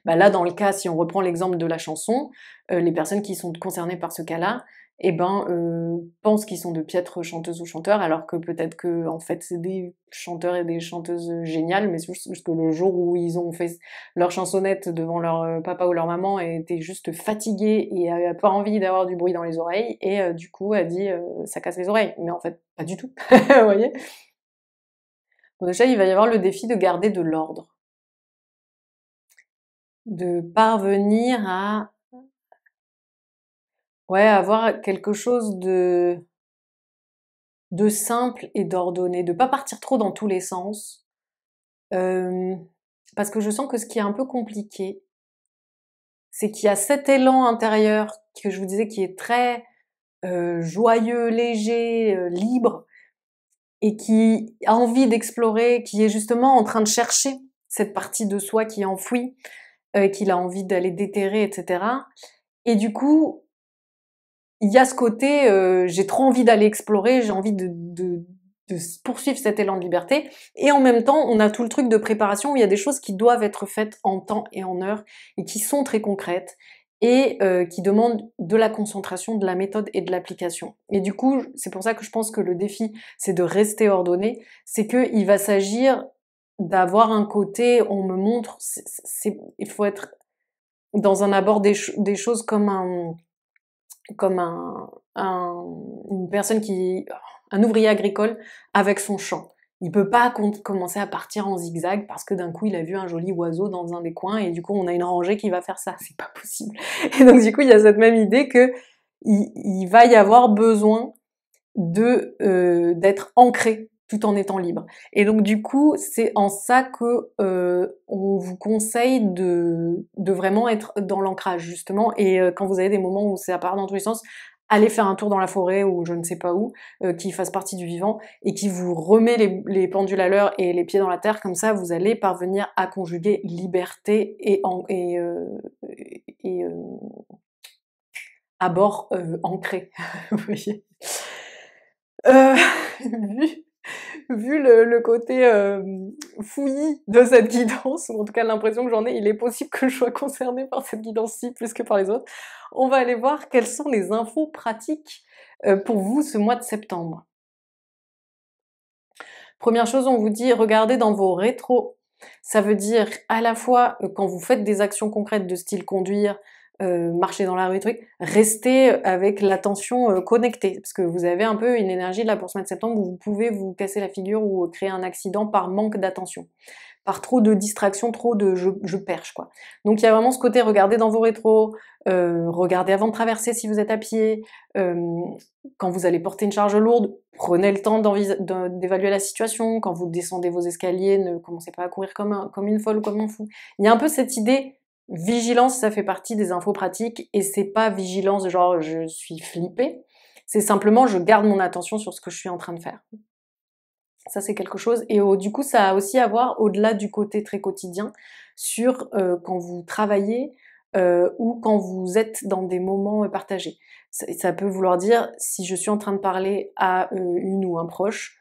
Bah là, dans le cas, si on reprend l'exemple de la chanson, les personnes qui sont concernées par ce cas-là, eh ben, pensent qu'ils sont de piètres chanteuses ou chanteurs, alors que peut-être que en fait c'est des chanteurs et des chanteuses géniales, mais c'est juste que le jour où ils ont fait leur chansonnette devant leur papa ou leur maman, et étaient juste fatigués et avaient pas envie d'avoir du bruit dans les oreilles, et du coup a dit ça casse les oreilles, mais en fait pas du tout, vous voyez. Donc déjà il va y avoir le défi de garder de l'ordre, de parvenir à ouais, avoir quelque chose de simple et d'ordonné, de pas partir trop dans tous les sens. Parce que je sens que ce qui est un peu compliqué, c'est qu'il y a cet élan intérieur que je vous disais qui est très joyeux, léger, libre, et qui a envie d'explorer, qui est justement en train de chercher cette partie de soi qui est enfouie, qu'il a envie d'aller déterrer, etc. Et du coup, il y a ce côté, j'ai trop envie d'aller explorer, j'ai envie de poursuivre cet élan de liberté, et en même temps, on a tout le truc de préparation où il y a des choses qui doivent être faites en temps et en heure, et qui sont très concrètes, et qui demandent de la concentration, de la méthode et de l'application. Et du coup, c'est pour ça que je pense que le défi, c'est de rester ordonné, c'est qu'il va s'agir d'avoir un côté, on me montre, il faut être dans un abord des choses comme une personne un ouvrier agricole avec son champ. Il peut pas commencer à partir en zigzag parce que d'un coup il a vu un joli oiseau dans un des coins et du coup on a une rangée qui va faire ça. C'est pas possible. Et donc du coup il y a cette même idée que il va y avoir besoin d'être ancré tout en étant libre. Et donc du coup, c'est en ça que on vous conseille de vraiment être dans l'ancrage justement. Et quand vous avez des moments où ça part dans tous les sens, allez faire un tour dans la forêt ou je ne sais pas où, qui fasse partie du vivant et qui vous remet les pendules à l'heure et les pieds dans la terre. Comme ça, vous allez parvenir à conjuguer liberté et abord ancré. Vous voyez. Euh, vu, vu le côté fouillis de cette guidance, ou en tout cas l'impression que j'en ai, il est possible que je sois concernée par cette guidance-ci plus que par les autres. On va aller voir quelles sont les infos pratiques pour vous ce mois de septembre. Première chose, on vous dit, regardez dans vos rétros. Ça veut dire à la fois quand vous faites des actions concrètes de style conduire, marcher dans la rue, truc, restez avec l'attention connectée, parce que vous avez un peu une énergie là pour ce mois de septembre où vous pouvez vous casser la figure ou créer un accident par manque d'attention, par trop de distraction, trop de je perche quoi. Donc il y a vraiment ce côté, regardez dans vos rétros, regardez avant de traverser si vous êtes à pied, quand vous allez porter une charge lourde, prenez le temps d'évaluer la situation, quand vous descendez vos escaliers, ne commencez pas à courir comme une folle ou comme un fou. Il y a un peu cette idée. Vigilance, ça fait partie des infos pratiques et c'est pas vigilance genre je suis flippée, c'est simplement je garde mon attention sur ce que je suis en train de faire. Ça c'est quelque chose et du coup ça a aussi à voir au-delà du côté très quotidien sur quand vous travaillez ou quand vous êtes dans des moments partagés. Ça peut vouloir dire si je suis en train de parler à une ou un proche,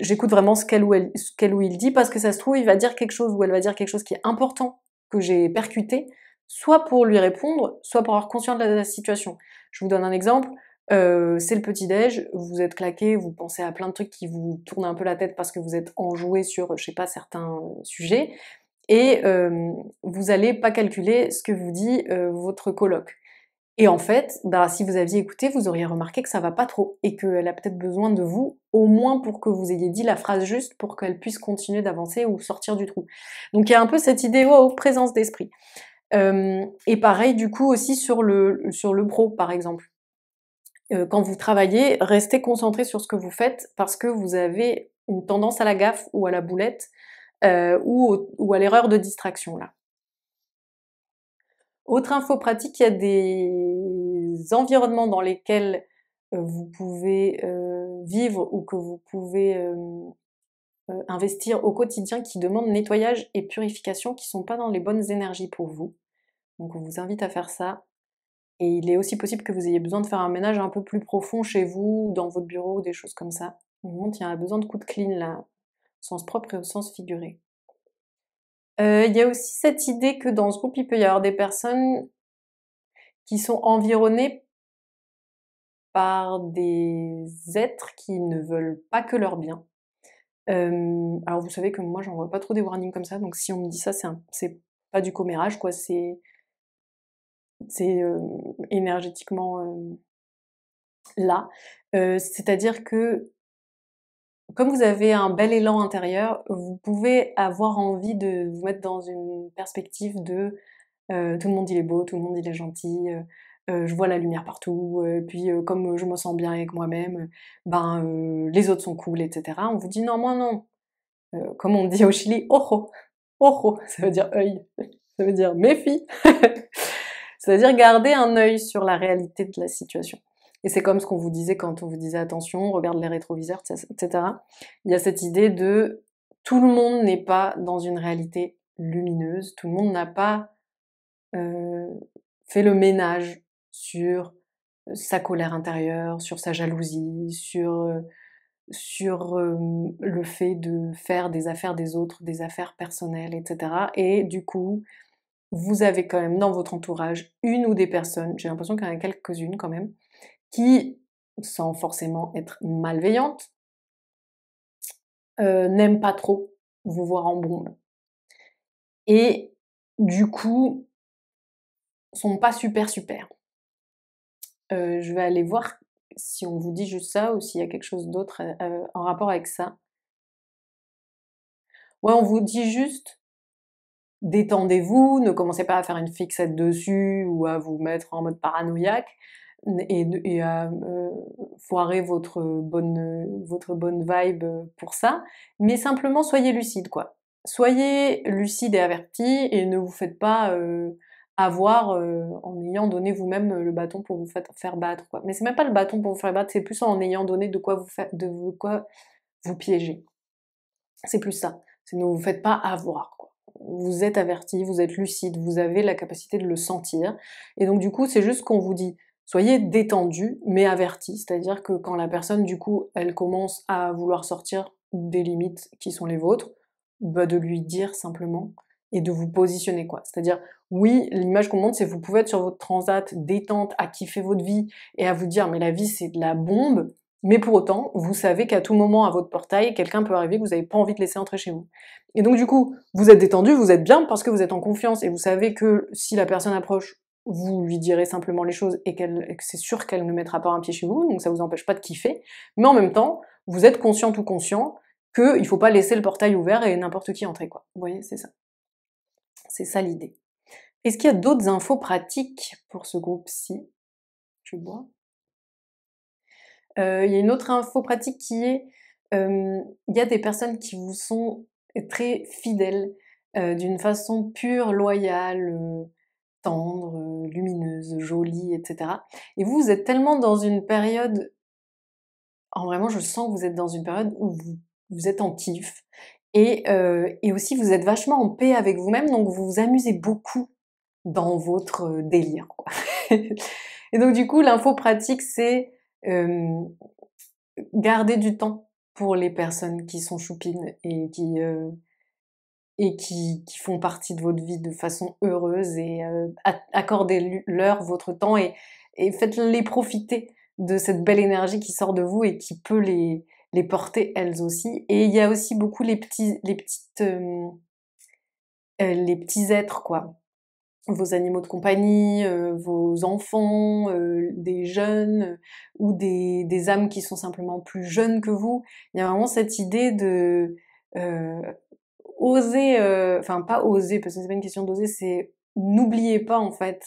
j'écoute vraiment ce qu'elle ou il dit parce que ça se trouve il va dire quelque chose ou elle va dire quelque chose qui est important que j'ai percuté, soit pour lui répondre, soit pour avoir conscience de la situation. Je vous donne un exemple, c'est le petit-déj, vous êtes claqué, vous pensez à plein de trucs qui vous tournent un peu la tête parce que vous êtes enjoué sur, je sais pas, certains sujets, et vous allez pas calculer ce que vous dit votre coloc. Et en fait, bah, si vous aviez écouté, vous auriez remarqué que ça va pas trop et qu'elle a peut-être besoin de vous, au moins pour que vous ayez dit la phrase juste pour qu'elle puisse continuer d'avancer ou sortir du trou. Donc il y a un peu cette idée, présence d'esprit. Et pareil du coup aussi sur le pro par exemple. Quand vous travaillez, restez concentré sur ce que vous faites parce que vous avez une tendance à la gaffe ou à la boulette ou à l'erreur de distraction là. Autre info pratique, il y a des environnements dans lesquels vous pouvez vivre ou que vous pouvez investir au quotidien qui demandent nettoyage et purification qui sont pas dans les bonnes énergies pour vous. Donc on vous invite à faire ça. Et il est aussi possible que vous ayez besoin de faire un ménage un peu plus profond chez vous, dans votre bureau, des choses comme ça. On montre qu'il y a besoin de coups de clean là, au sens propre et au sens figuré. Il y a aussi cette idée que dans ce groupe, il peut y avoir des personnes qui sont environnées par des êtres qui ne veulent pas que leur bien. Alors vous savez que moi j'en vois pas trop des warnings comme ça, donc si on me dit ça, c'est pas du commérage quoi, c'est énergétiquement là. C'est-à-dire que comme vous avez un bel élan intérieur, vous pouvez avoir envie de vous mettre dans une perspective de tout le monde il est beau, tout le monde il est gentil, je vois la lumière partout, puis comme je me sens bien avec moi-même, les autres sont cool, etc. On vous dit non, moi non. Comme on dit au Chili, ojo, ojo, ça veut dire œil, ça veut dire méfie, ça veut dire garder un œil sur la réalité de la situation. Et c'est comme ce qu'on vous disait quand on vous disait attention, regarde les rétroviseurs, etc. Il y a cette idée de tout le monde n'est pas dans une réalité lumineuse, tout le monde n'a pas fait le ménage sur sa colère intérieure, sur sa jalousie, sur le fait de faire des affaires des autres, des affaires personnelles, etc. Et du coup, vous avez quand même dans votre entourage une ou des personnes, j'ai l'impression qu'il y en a quelques-unes quand même, qui, sans forcément être malveillantes, n'aiment pas trop vous voir en bombe. Et du coup, sont pas super super. Je vais aller voir si on vous dit juste ça ou s'il y a quelque chose d'autre en rapport avec ça. Ouais, on vous dit juste détendez-vous, ne commencez pas à faire une fixette dessus ou à vous mettre en mode paranoïaque et à foirer votre bonne vibe pour ça, mais simplement soyez lucide quoi. Soyez lucide et averti et ne vous faites pas avoir en ayant donné vous-même le bâton pour vous faire battre quoi. Mais c'est même pas le bâton pour vous faire battre, c'est plus en ayant donné de quoi vous piéger. C'est plus ça. C'est ne vous faites pas avoir quoi. Vous êtes averti, vous êtes lucide, vous avez la capacité de le sentir. Et donc du coup, c'est juste qu'on vous dit, soyez détendu, mais averti. C'est-à-dire que quand la personne, du coup, elle commence à vouloir sortir des limites qui sont les vôtres, bah de lui dire simplement et de vous positionner quoi. C'est-à-dire, oui, l'image qu'on montre, c'est que vous pouvez être sur votre transat détente, à kiffer votre vie et à vous dire, mais la vie c'est de la bombe. Mais pour autant, vous savez qu'à tout moment, à votre portail, quelqu'un peut arriver que vous n'avez pas envie de laisser entrer chez vous. Et donc du coup, vous êtes détendu, vous êtes bien parce que vous êtes en confiance et vous savez que si la personne approche, vous lui direz simplement les choses et que c'est sûr qu'elle ne mettra pas un pied chez vous, donc ça vous empêche pas de kiffer. Mais en même temps, vous êtes conscient ou conscient qu'il faut pas laisser le portail ouvert et n'importe qui entrer quoi. Vous voyez, c'est ça. C'est ça l'idée. Est-ce qu'il y a d'autres infos pratiques pour ce groupe-ci? Je bois. Il y a une autre info pratique qui est, il y a des personnes qui vous sont très fidèles, d'une façon pure, loyale, tendre, lumineuse, jolie, et cetera. Et vous, vous êtes tellement dans une période vraiment je sens que vous êtes dans une période où vous êtes en kiff et aussi vous êtes vachement en paix avec vous-même, donc vous vous amusez beaucoup dans votre délire, quoi. Et donc du coup, l'info pratique, c'est, garder du temps pour les personnes qui sont choupines et qui font partie de votre vie de façon heureuse et accordez-leur votre temps et faites-les profiter de cette belle énergie qui sort de vous et qui peut les porter elles aussi. Et il y a aussi beaucoup les petits êtres quoi, vos animaux de compagnie, vos enfants, des jeunes ou des âmes qui sont simplement plus jeunes que vous. Il y a vraiment cette idée de euh, oser, enfin pas oser parce que c'est pas une question d'oser, c'est n'oubliez pas en fait,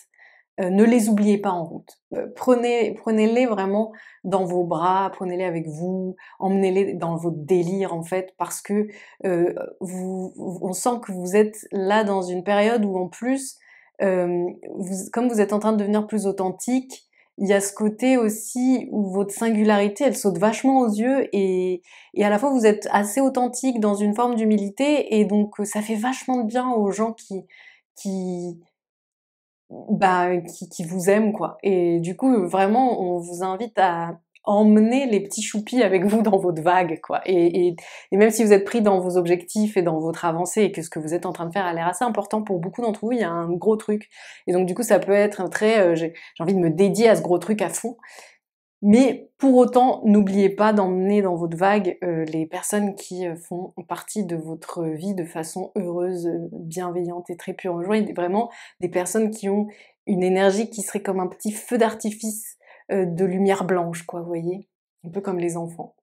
ne les oubliez pas en route. Prenez-les vraiment dans vos bras, prenez-les avec vous, emmenez-les dans votre délire en fait, parce que on sent que vous êtes là dans une période où en plus, comme vous êtes en train de devenir plus authentique, il y a ce côté aussi où votre singularité, elle saute vachement aux yeux et à la fois vous êtes assez authentique dans une forme d'humilité et donc ça fait vachement de bien aux gens qui qui vous aiment quoi. Et du coup vraiment on vous invite à emmener les petits choupis avec vous dans votre vague quoi. Et même si vous êtes pris dans vos objectifs et dans votre avancée et que ce que vous êtes en train de faire a l'air assez important pour beaucoup d'entre vous, il y a un gros truc. Et donc du coup ça peut être un très j'ai envie de me dédier à ce gros truc à fond. Mais pour autant, n'oubliez pas d'emmener dans votre vague les personnes qui font partie de votre vie de façon heureuse, bienveillante et très pure. Rejoignez vraiment des personnes qui ont une énergie qui serait comme un petit feu d'artifice de lumière blanche, quoi, vous voyez? Un peu comme les enfants.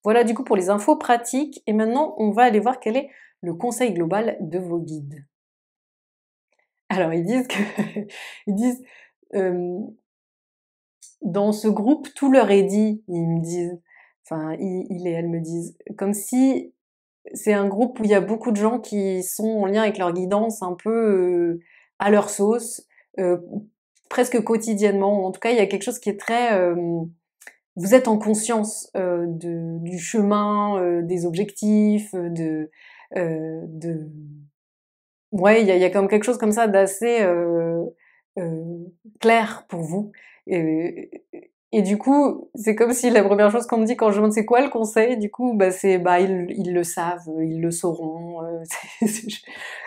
Voilà du coup pour les infos pratiques, et maintenant on va aller voir quel est le conseil global de vos guides. Alors ils disent que ils disent dans ce groupe, tout leur est dit, ils me disent. Enfin, il et elle me disent. Comme si c'est un groupe où il y a beaucoup de gens qui sont en lien avec leur guidance un peu à leur sauce, euh, presque quotidiennement, ou en tout cas il y a quelque chose qui est très... vous êtes en conscience du chemin, des objectifs, de... Ouais, il y a comme quelque chose comme ça d'assez clair pour vous. Et, et du coup, c'est comme si la première chose qu'on me dit quand je demande c'est quoi le conseil, du coup, bah c'est bah ils le savent, ils le sauront.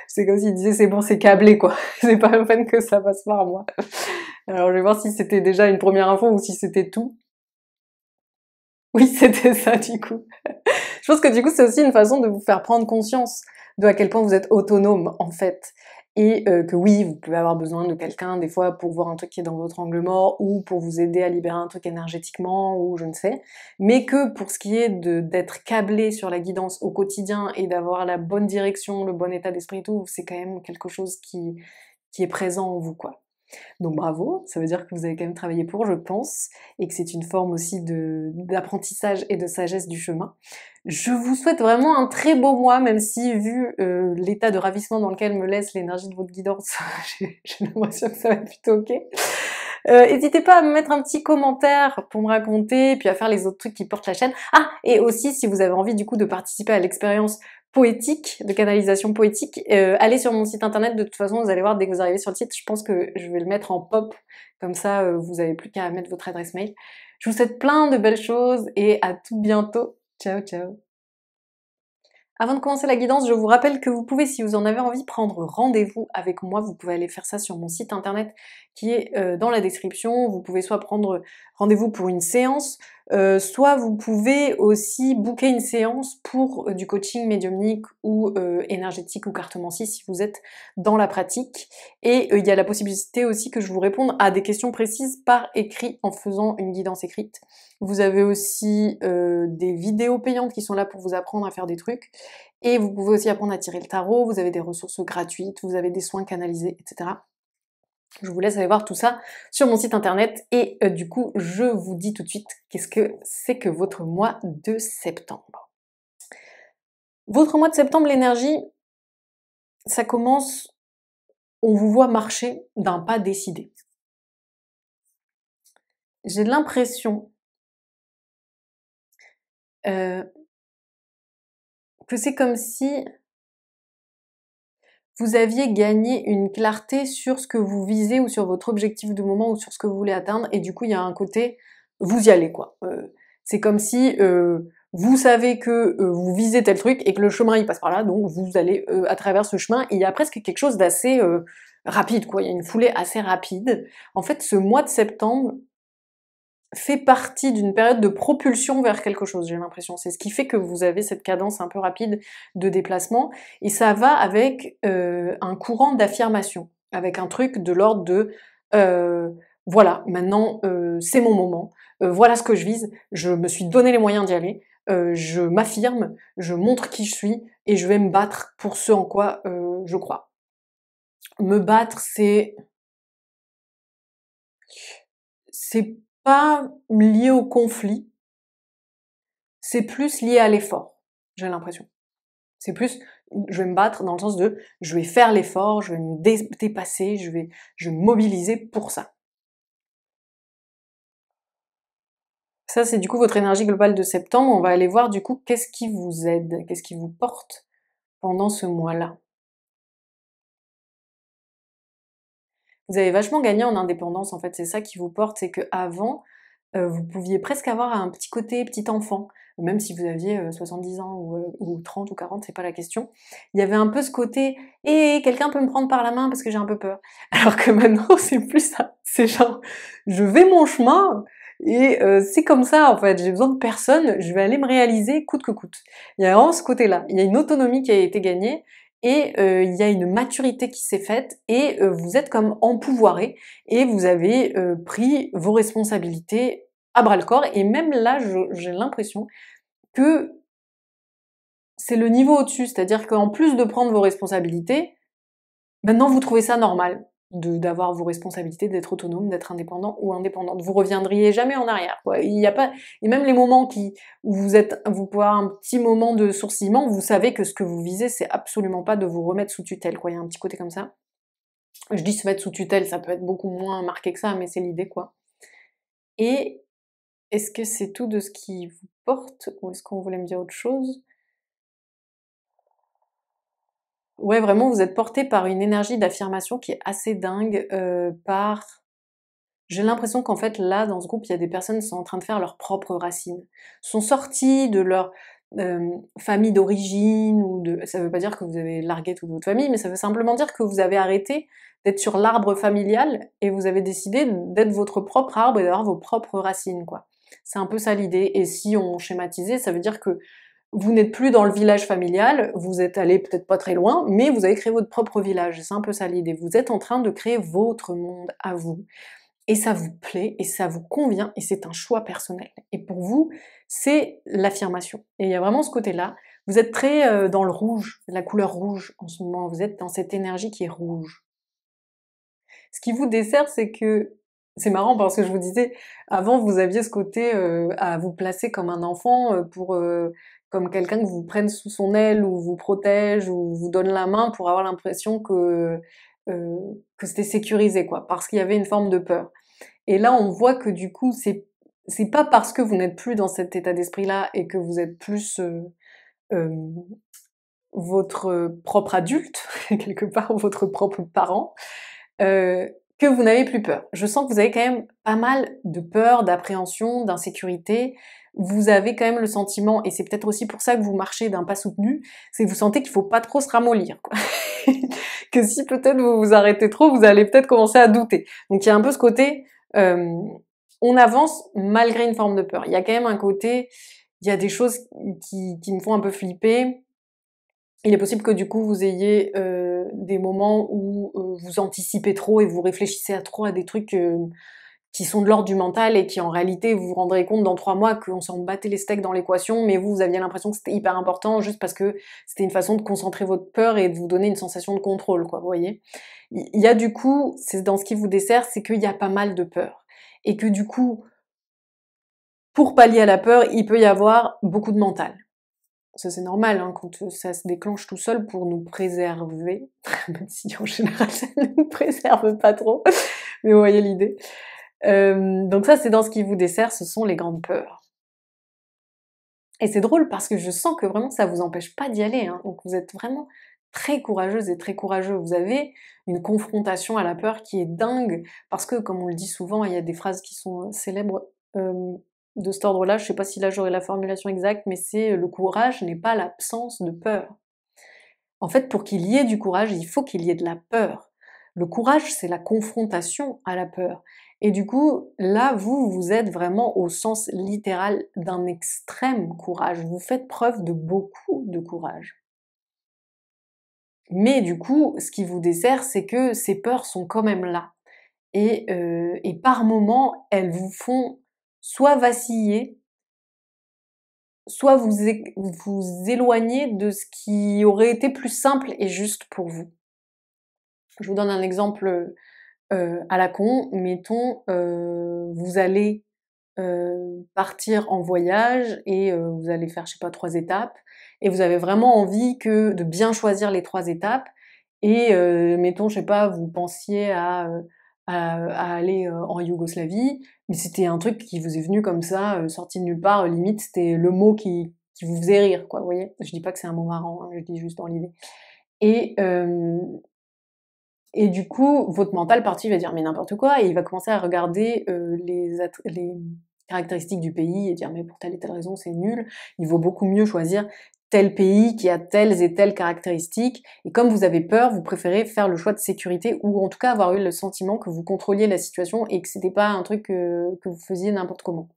C'est comme s'ils disaient c'est bon, c'est câblé quoi. C'est pas la peine que ça passe par moi. Alors je vais voir si c'était déjà une première info ou si c'était tout. Oui, c'était ça du coup. Je pense que du coup, c'est aussi une façon de vous faire prendre conscience de à quel point vous êtes autonome en fait. Et que oui, vous pouvez avoir besoin de quelqu'un des fois pour voir un truc qui est dans votre angle mort ou pour vous aider à libérer un truc énergétiquement ou je ne sais. Mais que pour ce qui est d'être câblé sur la guidance au quotidien et d'avoir la bonne direction, le bon état d'esprit et tout, c'est quand même quelque chose qui est présent en vous quoi. Donc bravo, ça veut dire que vous avez quand même travaillé pour, je pense, et que c'est une forme aussi d'apprentissage et de sagesse du chemin. Je vous souhaite vraiment un très beau mois, même si vu l'état de ravissement dans lequel me laisse l'énergie de votre guidance, j'ai l'impression que ça va être plutôt ok. N'hésitez pas à me mettre un petit commentaire pour me raconter, puis à faire les autres trucs qui portent la chaîne. Ah, et aussi si vous avez envie du coup de participer à l'expérience poétique, de canalisation poétique, allez sur mon site internet, de toute façon vous allez voir dès que vous arrivez sur le site, je pense que je vais le mettre en pop, comme ça vous avez plus qu'à mettre votre adresse mail. Je vous souhaite plein de belles choses et à tout bientôt. Ciao ciao. Avant de commencer la guidance, je vous rappelle que vous pouvez, si vous en avez envie, prendre rendez-vous avec moi. Vous pouvez aller faire ça sur mon site internet qui est dans la description. Vous pouvez soit prendre rendez-vous pour une séance, soit vous pouvez aussi booker une séance pour du coaching médiumnique ou énergétique ou cartomancie si vous êtes dans la pratique. Et il y a la possibilité aussi que je vous réponde à des questions précises par écrit en faisant une guidance écrite. Vous avez aussi des vidéos payantes qui sont là pour vous apprendre à faire des trucs. Et vous pouvez aussi apprendre à tirer le tarot, vous avez des ressources gratuites, vous avez des soins canalisés, etc. Je vous laisse aller voir tout ça sur mon site internet. Et du coup, je vous dis tout de suite qu'est-ce que c'est que votre mois de septembre. Votre mois de septembre, l'énergie, ça commence, on vous voit marcher d'un pas décidé. J'ai l'impression que c'est comme si vous aviez gagné une clarté sur ce que vous visez ou sur votre objectif de moment ou sur ce que vous voulez atteindre et du coup il y a un côté vous y allez quoi. C'est comme si vous savez que vous visez tel truc et que le chemin il passe par là donc vous allez à travers ce chemin et il y a presque quelque chose d'assez rapide quoi, il y a une foulée assez rapide. En fait ce mois de septembre fait partie d'une période de propulsion vers quelque chose, j'ai l'impression. C'est ce qui fait que vous avez cette cadence un peu rapide de déplacement, et ça va avec un courant d'affirmation, avec un truc de l'ordre de voilà, maintenant c'est mon moment, voilà ce que je vise, je me suis donné les moyens d'y aller, je m'affirme, je montre qui je suis, et je vais me battre pour ce en quoi je crois. Me battre, c'est pas lié au conflit, c'est plus lié à l'effort, j'ai l'impression. C'est plus, je vais me battre dans le sens de, je vais faire l'effort, je vais me dépasser, je vais me mobiliser pour ça. Ça, c'est du coup votre énergie globale de septembre. On va aller voir du coup qu'est-ce qui vous aide, qu'est-ce qui vous porte pendant ce mois-là. Vous avez vachement gagné en indépendance, en fait, c'est ça qui vous porte, c'est que avant, vous pouviez presque avoir un petit côté petit enfant, même si vous aviez 70 ans ou 30 ou 40, c'est pas la question. Il y avait un peu ce côté «Eh, quelqu'un peut me prendre par la main parce que j'ai un peu peur». Alors que maintenant, c'est plus ça. C'est genre, je vais mon chemin et c'est comme ça en fait, j'ai besoin de personne, je vais aller me réaliser coûte que coûte. Il y a vraiment ce côté-là, il y a une autonomie qui a été gagnée et il y a une maturité qui s'est faite et vous êtes comme empouvoiré et vous avez pris vos responsabilités à bras le corps et même là j'ai l'impression que c'est le niveau au-dessus, c'est-à-dire qu'en plus de prendre vos responsabilités, maintenant vous trouvez ça normal d'avoir vos responsabilités, d'être autonome, d'être indépendant ou indépendante. Vous reviendriez jamais en arrière, quoi. Il y a pas, et même les moments où vous pouvez avoir un petit moment de sourcillement, vous savez que ce que vous visez, c'est absolument pas de vous remettre sous tutelle, quoi. Il y a un petit côté comme ça. Je dis se mettre sous tutelle, ça peut être beaucoup moins marqué que ça, mais c'est l'idée, quoi. Et est-ce que c'est tout de ce qui vous porte ou est-ce qu'on voulait me dire autre chose? Ouais, vraiment, vous êtes porté par une énergie d'affirmation qui est assez dingue, j'ai l'impression qu'en fait, là, dans ce groupe, il y a des personnes qui sont en train de faire leurs propres racines. Sont sorties de leur, famille d'origine ou de ça veut pas dire que vous avez largué toute votre famille, mais ça veut simplement dire que vous avez arrêté d'être sur l'arbre familial et vous avez décidé d'être votre propre arbre et d'avoir vos propres racines, quoi. C'est un peu ça l'idée et si on schématisait, ça veut dire que vous n'êtes plus dans le village familial, vous êtes allé peut-être pas très loin, mais vous avez créé votre propre village. C'est un peu ça l'idée. Vous êtes en train de créer votre monde à vous. Et ça vous plaît, et ça vous convient, et c'est un choix personnel. Et pour vous, c'est l'affirmation. Et il y a vraiment ce côté-là. Vous êtes très dans le rouge, la couleur rouge en ce moment. Vous êtes dans cette énergie qui est rouge. Ce qui vous dessert, c'est que c'est marrant parce que je vous disais, avant vous aviez ce côté à vous placer comme un enfant comme quelqu'un que vous prenne sous son aile ou vous protège ou vous donne la main pour avoir l'impression euh, que c'était sécurisé quoi, parce qu'il y avait une forme de peur. Et là, on voit que du coup, c'est pas parce que vous n'êtes plus dans cet état d'esprit-là et que vous êtes plus euh, votre propre adulte quelque part, ou votre propre parent, que vous n'avez plus peur. Je sens que vous avez quand même pas mal de peur, d'appréhension, d'insécurité. Vous avez quand même le sentiment, et c'est peut-être aussi pour ça que vous marchez d'un pas soutenu, c'est que vous sentez qu'il faut pas trop se ramollir, quoi. Que si peut-être vous vous arrêtez trop, vous allez peut-être commencer à douter. Donc il y a un peu ce côté, euh, on avance malgré une forme de peur. Il y a quand même un côté, il y a des choses qui me font un peu flipper. Il est possible que du coup vous ayez des moments où vous anticipez trop et vous réfléchissez à trop à des trucs qui sont de l'ordre du mental et qui en réalité vous vous rendrez compte dans 3 mois qu'on s'en battait les steaks dans l'équation, mais vous aviez l'impression que c'était hyper important juste parce que c'était une façon de concentrer votre peur et de vous donner une sensation de contrôle, quoi, vous voyez. Il y a du coup, c'est dans ce qui vous dessert, c'est qu'il y a pas mal de peur. Et que du coup, pour pallier à la peur, il peut y avoir beaucoup de mental. Ça c'est normal, hein, quand ça se déclenche tout seul pour nous préserver, même si en général ça ne nous préserve pas trop, mais vous voyez l'idée. Donc ça c'est dans ce qui vous dessert, ce sont les grandes peurs. Et c'est drôle parce que je sens que vraiment ça vous empêche pas d'y aller, hein, donc vous êtes vraiment très courageuse et très courageux. Vous avez une confrontation à la peur qui est dingue, parce que comme on le dit souvent, il y a des phrases qui sont célèbres de cet ordre-là, je sais pas si là j'aurai la formulation exacte, mais c'est le courage n'est pas l'absence de peur. En fait, pour qu'il y ait du courage, il faut qu'il y ait de la peur. Le courage, c'est la confrontation à la peur. Et du coup, là, vous êtes vraiment au sens littéral d'un extrême courage. Vous faites preuve de beaucoup de courage. Mais du coup, ce qui vous dessert, c'est que ces peurs sont quand même là. Et par moments, elles vous font soit vaciller, soit vous éloigner de ce qui aurait été plus simple et juste pour vous. Je vous donne un exemple à la con. Mettons, vous allez partir en voyage et vous allez faire, je sais pas, 3 étapes, et vous avez vraiment envie de bien choisir les 3 étapes, et mettons, je sais pas, vous pensiez à aller en Yougoslavie, mais c'était un truc qui vous est venu comme ça, sorti de nulle part, limite c'était le mot qui vous faisait rire, quoi, vous voyez? Je dis pas que c'est un mot marrant, hein, je dis juste dans l'idée. Et, et du coup, votre mental parti va dire mais n'importe quoi, et il va commencer à regarder les caractéristiques du pays et dire mais pour telle et telle raison c'est nul, il vaut beaucoup mieux choisir tel pays qui a telles et telles caractéristiques, et comme vous avez peur, vous préférez faire le choix de sécurité, ou en tout cas avoir eu le sentiment que vous contrôliez la situation et que c'était pas un truc que vous faisiez n'importe comment.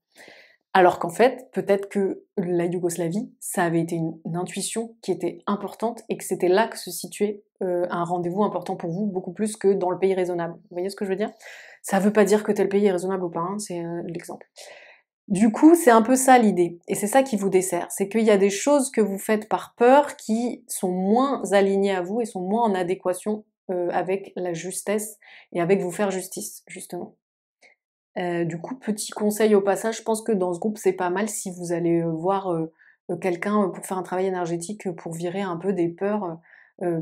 Alors qu'en fait, peut-être que la Yougoslavie, ça avait été une intuition qui était importante et que c'était là que se situait un rendez-vous important pour vous, beaucoup plus que dans le pays raisonnable. Vous voyez ce que je veux dire? Ça veut pas dire que tel pays est raisonnable ou pas, hein, c'est l'exemple. Du coup, c'est un peu ça l'idée, et c'est ça qui vous dessert, c'est qu'il y a des choses que vous faites par peur qui sont moins alignées à vous et sont moins en adéquation avec la justesse et avec vous faire justice, justement. Du coup, petit conseil au passage, je pense que dans ce groupe, c'est pas mal si vous allez voir quelqu'un pour faire un travail énergétique, pour virer un peu des peurs.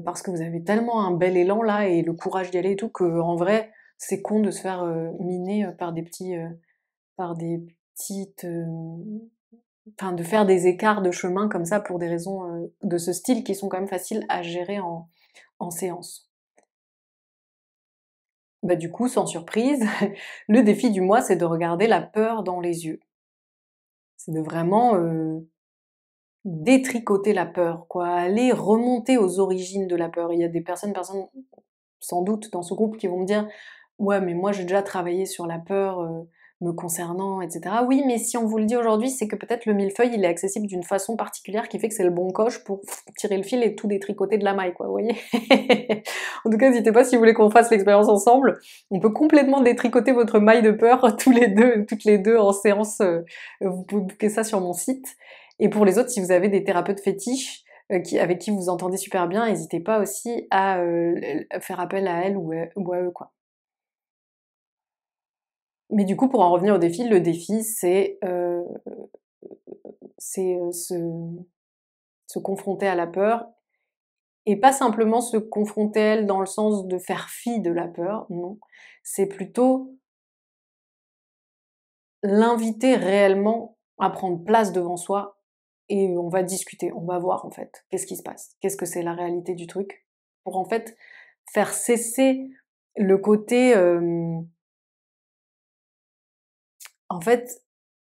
parce que vous avez tellement un bel élan là et le courage d'y aller et tout, que en vrai, c'est con de se faire miner par des petites, enfin de faire des écarts de chemin comme ça pour des raisons de ce style qui sont quand même faciles à gérer en séance. Bah du coup, sans surprise, le défi du mois, c'est de regarder la peur dans les yeux. C'est de vraiment détricoter la peur, quoi, aller remonter aux origines de la peur. Il y a des personnes sans doute dans ce groupe qui vont me dire: «Ouais, mais moi j'ai déjà travaillé sur la peur, me concernant et cetera». Oui, mais si on vous le dit aujourd'hui, c'est que peut-être le millefeuille, il est accessible d'une façon particulière qui fait que c'est le bon coche pour tirer le fil et tout détricoter de la maille, quoi, vous voyez? En tout cas, n'hésitez pas si vous voulez qu'on fasse l'expérience ensemble. On peut complètement détricoter votre maille de peur tous les 2, toutes les 2 en séance, vous pouvez booker ça sur mon site. Et pour les autres, si vous avez des thérapeutes fétiches, avec qui vous vous entendez super bien, n'hésitez pas aussi à faire appel à elles ou à eux, quoi. Mais du coup, pour en revenir au défi, le défi, c'est se confronter à la peur, et pas simplement se confronter à elle dans le sens de faire fi de la peur, non. C'est plutôt l'inviter réellement à prendre place devant soi et on va discuter, on va voir en fait, qu'est-ce qui se passe? Qu'est-ce que c'est la réalité du truc? Pour en fait faire cesser le côté, en fait,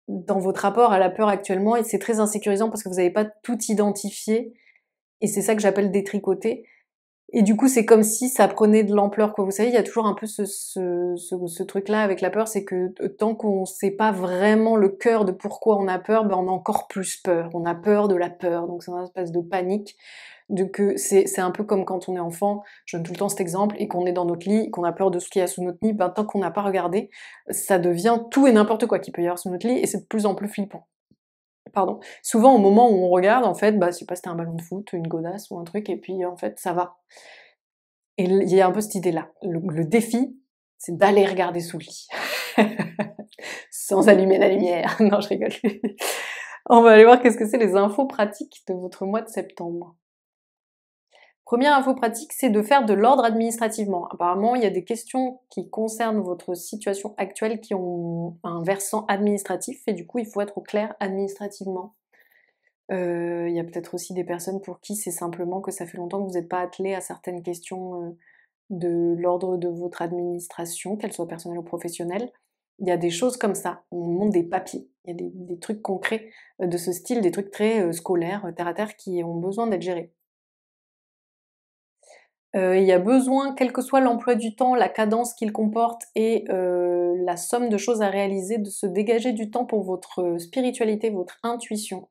dans votre rapport à la peur actuellement, et c'est très insécurisant parce que vous n'avez pas tout identifié, et c'est ça que j'appelle détricoter. Et du coup, c'est comme si ça prenait de l'ampleur, quoi. Vous savez, il y a toujours un peu ce truc-là avec la peur, c'est que tant qu'on sait pas vraiment le cœur de pourquoi on a peur, ben on a encore plus peur. On a peur de la peur, donc c'est une espèce de panique. De que c'est un peu comme quand on est enfant, je donne tout le temps cet exemple, et qu'on est dans notre lit, qu'on a peur de ce qu'il y a sous notre lit, ben tant qu'on n'a pas regardé, ça devient tout et n'importe quoi qu'il peut y avoir sous notre lit, et c'est de plus en plus flippant. Pardon. Souvent, au moment où on regarde, en fait, bah, je sais pas, c'était un ballon de foot, une godasse ou un truc, et puis en fait, ça va. Et il y a un peu cette idée-là. Le défi, c'est d'aller regarder sous le lit. Sans allumer la lumière. Non, je rigole. On va aller voir qu'est-ce que c'est les infos pratiques de votre mois de septembre. Première info pratique, c'est de faire de l'ordre administrativement. Apparemment, il y a des questions qui concernent votre situation actuelle qui ont un versant administratif, et du coup, il faut être au clair administrativement. Il y a peut-être aussi des personnes pour qui c'est simplement que ça fait longtemps que vous n'êtes pas attelé à certaines questions de l'ordre de votre administration, qu'elle soit personnelle ou professionnelle. Il y a des choses comme ça, on monte des papiers, il y a des trucs concrets de ce style, des trucs très scolaires, terre à terre, qui ont besoin d'être gérés. Il y a besoin, quel que soit l'emploi du temps, la cadence qu'il comporte et la somme de choses à réaliser, de se dégager du temps pour votre spiritualité, votre intuition.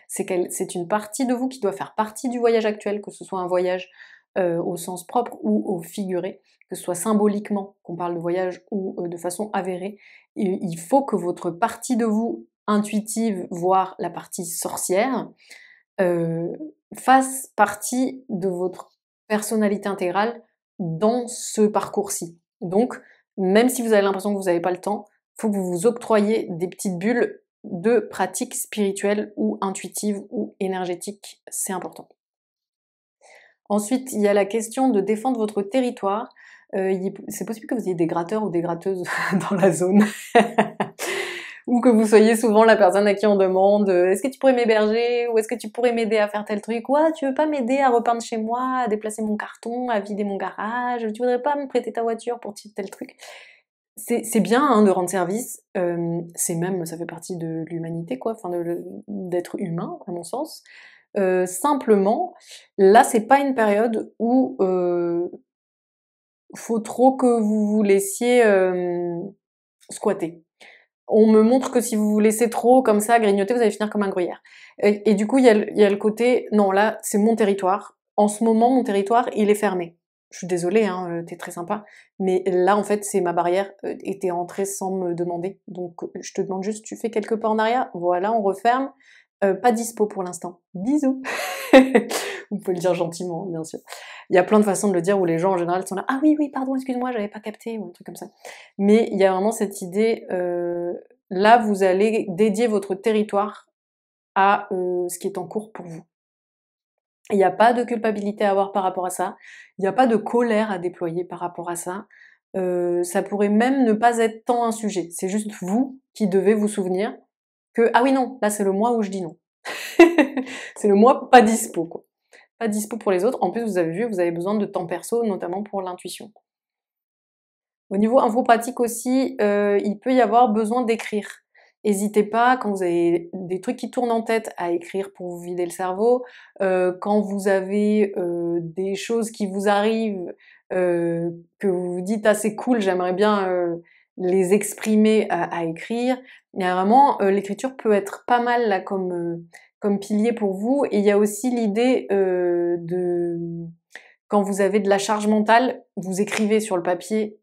C'est une partie de vous qui doit faire partie du voyage actuel, que ce soit un voyage au sens propre ou au figuré, que ce soit symboliquement qu'on parle de voyage ou de façon avérée. Il faut que votre partie de vous intuitive, voire la partie sorcière, euh, fasse partie de votre personnalité intégrale dans ce parcours-ci. Donc, même si vous avez l'impression que vous n'avez pas le temps, il faut que vous vous octroyiez des petites bulles de pratiques spirituelles ou intuitives ou énergétiques, c'est important. Ensuite, il y a la question de défendre votre territoire. C'est possible que vous ayez des gratteurs ou des gratteuses dans la zone. Ou que vous soyez souvent la personne à qui on demande est-ce que tu pourrais m'héberger, ou est-ce que tu pourrais m'aider à faire tel truc, ouais, tu veux pas m'aider à repeindre chez moi, à déplacer mon carton, à vider mon garage, tu voudrais pas me prêter ta voiture pour tel truc. C'est bien hein, de rendre service, c'est même, ça fait partie de l'humanité quoi, enfin d'être humain à mon sens. Simplement, là c'est pas une période où faut trop que vous vous laissiez squatter. On me montre que si vous vous laissez trop comme ça grignoter, vous allez finir comme un gruyère. Et du coup, il y a le côté, non, là, c'est mon territoire. En ce moment, mon territoire, il est fermé. Je suis désolée, hein, t'es très sympa, mais là, en fait, c'est ma barrière, et t'es entrée sans me demander. Donc, je te demande juste, tu fais quelques pas en arrière, voilà, on referme. Pas dispo pour l'instant. Bisous. Vous pouvez le dire gentiment, bien sûr. Il y a plein de façons de le dire où les gens en général sont là, ah oui, oui, pardon, excuse-moi, j'avais pas capté, ou un truc comme ça. Mais il y a vraiment cette idée, là, vous allez dédier votre territoire à ce qui est en cours pour vous. Il n'y a pas de culpabilité à avoir par rapport à ça, il n'y a pas de colère à déployer par rapport à ça. Ça pourrait même ne pas être tant un sujet, c'est juste vous qui devez vous souvenir que ah oui non, là c'est le mois où je dis non. C'est le mois pas dispo quoi. Pas dispo pour les autres. En plus vous avez vu, vous avez besoin de temps perso, notamment pour l'intuition. Au niveau info pratique aussi, il peut y avoir besoin d'écrire. N'hésitez pas, quand vous avez des trucs qui tournent en tête, à écrire pour vous vider le cerveau. Quand vous avez des choses qui vous arrivent, que vous vous dites «Ah c'est cool, j'aimerais bien les exprimer à écrire». Il y a vraiment, l'écriture peut être pas mal là comme pilier pour vous. Et il y a aussi l'idée de quand vous avez de la charge mentale, vous écrivez sur le papier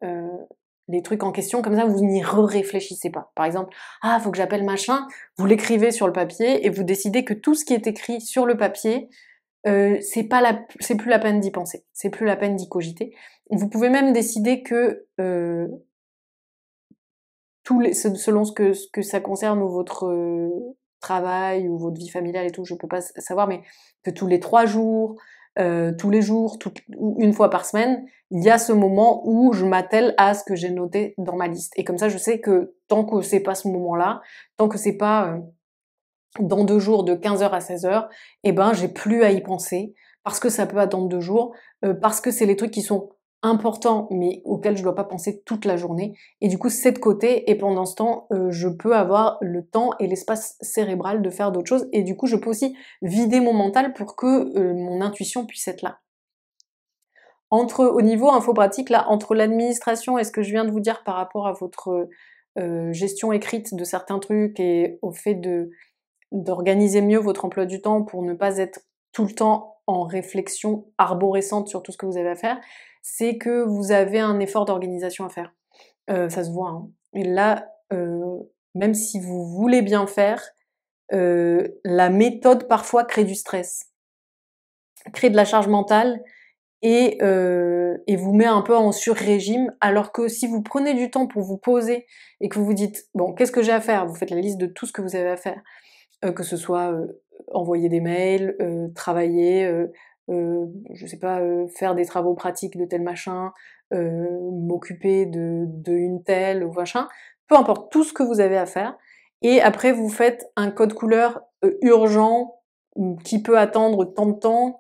les trucs en question, comme ça vous n'y réfléchissez pas. Par exemple, ah faut que j'appelle machin, vous l'écrivez sur le papier et vous décidez que tout ce qui est écrit sur le papier, c'est plus la peine d'y penser, c'est plus la peine d'y cogiter. Vous pouvez même décider que selon ce que ça concerne ou votre travail ou votre vie familiale et tout, je peux pas savoir, mais que tous les 3 jours, tous les jours, ou une fois par semaine, il y a ce moment où je m'attelle à ce que j'ai noté dans ma liste. Et comme ça, je sais que tant que c'est pas ce moment-là, tant que c'est pas dans 2 jours de 15h à 16h, eh ben j'ai plus à y penser parce que ça peut attendre 2 jours, parce que c'est les trucs qui sont importants mais auxquels je dois pas penser toute la journée et du coup c'est de côté et pendant ce temps, je peux avoir le temps et l'espace cérébral de faire d'autres choses et du coup je peux aussi vider mon mental pour que, mon intuition puisse être là. Au niveau info pratique là, entre l'administration et ce que je viens de vous dire par rapport à votre, gestion écrite de certains trucs et au fait d'organiser mieux votre emploi du temps pour ne pas être tout le temps en réflexion arborescente sur tout ce que vous avez à faire, c'est que vous avez un effort d'organisation à faire. Ça se voit, hein. Et là, même si vous voulez bien faire, la méthode parfois crée du stress, crée de la charge mentale et vous met un peu en sur-régime, alors que si vous prenez du temps pour vous poser et que vous vous dites: «Bon, qu'est-ce que j'ai à faire?» Vous faites la liste de tout ce que vous avez à faire. Que ce soit, envoyer des mails, travailler, je sais pas, faire des travaux pratiques de tel machin, m'occuper de une telle ou machin. Peu importe, tout ce que vous avez à faire et après vous faites un code couleur, urgent, ou qui peut attendre tant de temps,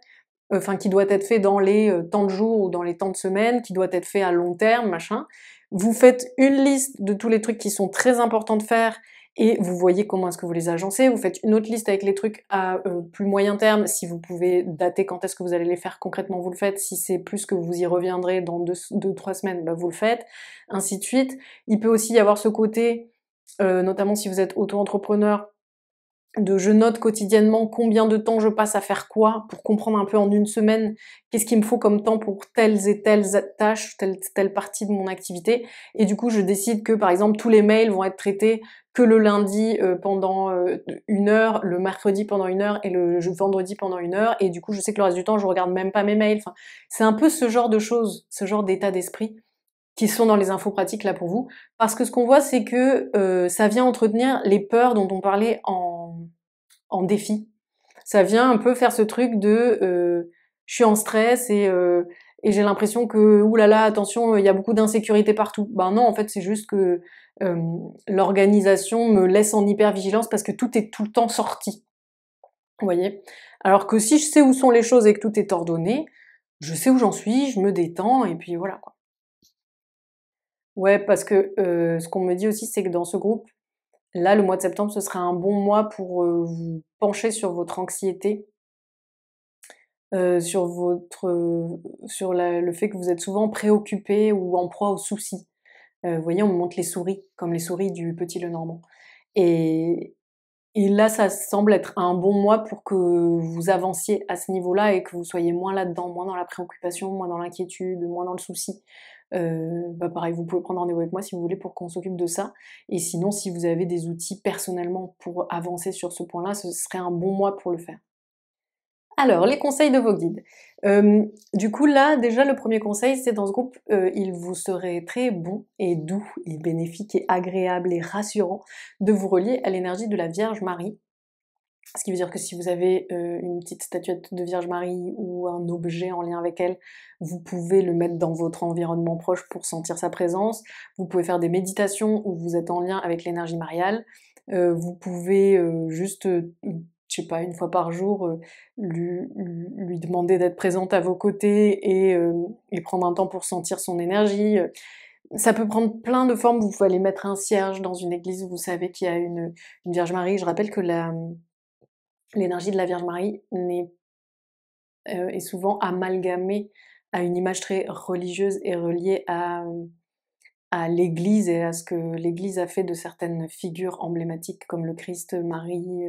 enfin qui doit être fait dans les, tant de jours ou dans les tant de semaines, qui doit être fait à long terme, machin. Vous faites une liste de tous les trucs qui sont très importants de faire et vous voyez comment est-ce que vous les agencez. Vous faites une autre liste avec les trucs à plus moyen terme, si vous pouvez dater quand est-ce que vous allez les faire concrètement, vous le faites. Si c'est plus que vous y reviendrez dans 2-3 semaines, bah, vous le faites, ainsi de suite. Il peut aussi y avoir ce côté, notamment si vous êtes auto-entrepreneur, de je note quotidiennement combien de temps je passe à faire quoi, pour comprendre un peu en une semaine qu'est-ce qu'il me faut comme temps pour telles et telles tâches, telle partie de mon activité. Et du coup, je décide que, par exemple, tous les mails vont être traités que le lundi pendant 1 heure, le mercredi pendant 1 heure et le vendredi pendant 1 heure. Et du coup, je sais que le reste du temps, je regarde même pas mes mails. Enfin, c'est un peu ce genre de choses, ce genre d'état d'esprit qui sont dans les infos pratiques là pour vous. Parce que ce qu'on voit, c'est que ça vient entretenir les peurs dont on parlait en défi. Ça vient un peu faire ce truc de je suis en stress et j'ai l'impression que oulala, attention, il y a beaucoup d'insécurité partout. Ben non, en fait, c'est juste que l'organisation me laisse en hypervigilance parce que tout est tout le temps sorti. Vous voyez? Alors que si je sais où sont les choses et que tout est ordonné, je sais où j'en suis, je me détends et puis voilà quoi. Ouais, parce que ce qu'on me dit aussi, c'est que dans ce groupe, là, le mois de septembre, ce serait un bon mois pour vous pencher sur votre anxiété, sur le fait que vous êtes souvent préoccupé ou en proie aux soucis. Vous voyez, on me montre les souris, comme les souris du Petit Lenormand. Et, et là, ça semble être un bon mois pour que vous avanciez à ce niveau-là et que vous soyez moins là-dedans, moins dans la préoccupation, moins dans l'inquiétude, moins dans le souci. Bah pareil, vous pouvez prendre rendez-vous avec moi si vous voulez pour qu'on s'occupe de ça. Et sinon, si vous avez des outils personnellement pour avancer sur ce point-là, ce serait un bon mois pour le faire. Alors, les conseils de vos guides. Du coup, là, déjà, le premier conseil, c'est dans ce groupe, il vous serait très bon et doux et bénéfique et agréable et rassurant de vous relier à l'énergie de la Vierge Marie. Ce qui veut dire que si vous avez une petite statuette de Vierge Marie ou un objet en lien avec elle, vous pouvez le mettre dans votre environnement proche pour sentir sa présence. Vous pouvez faire des méditations où vous êtes en lien avec l'énergie mariale. Vous pouvez juste, je sais pas, une fois par jour, lui demander d'être présente à vos côtés et prendre un temps pour sentir son énergie. Ça peut prendre plein de formes. Vous pouvez aller mettre un cierge dans une église où vous savez qu'il y a une Vierge Marie. Je rappelle que l'énergie de la Vierge Marie est souvent amalgamée à une image très religieuse et reliée à l'Église et à ce que l'Église a fait de certaines figures emblématiques comme le Christ, Marie,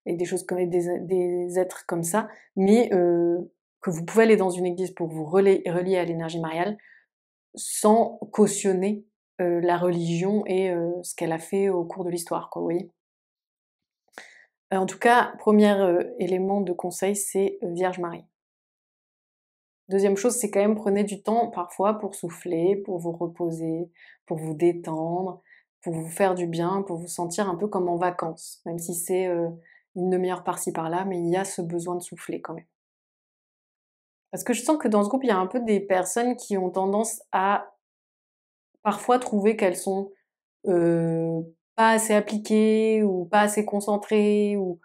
et des choses comme des êtres comme ça, mais que vous pouvez aller dans une église pour vous relier à l'énergie mariale sans cautionner la religion et ce qu'elle a fait au cours de l'histoire, quoi, vous voyez? En tout cas, premier élément de conseil, c'est Vierge Marie. Deuxième chose, c'est quand même prenez du temps parfois pour souffler, pour vous reposer, pour vous détendre, pour vous faire du bien, pour vous sentir un peu comme en vacances, même si c'est une demi-heure par-ci par-là, mais il y a ce besoin de souffler quand même. Parce que je sens que dans ce groupe, il y a un peu des personnes qui ont tendance à parfois trouver qu'elles sont pas assez appliquées ou pas assez concentrées ou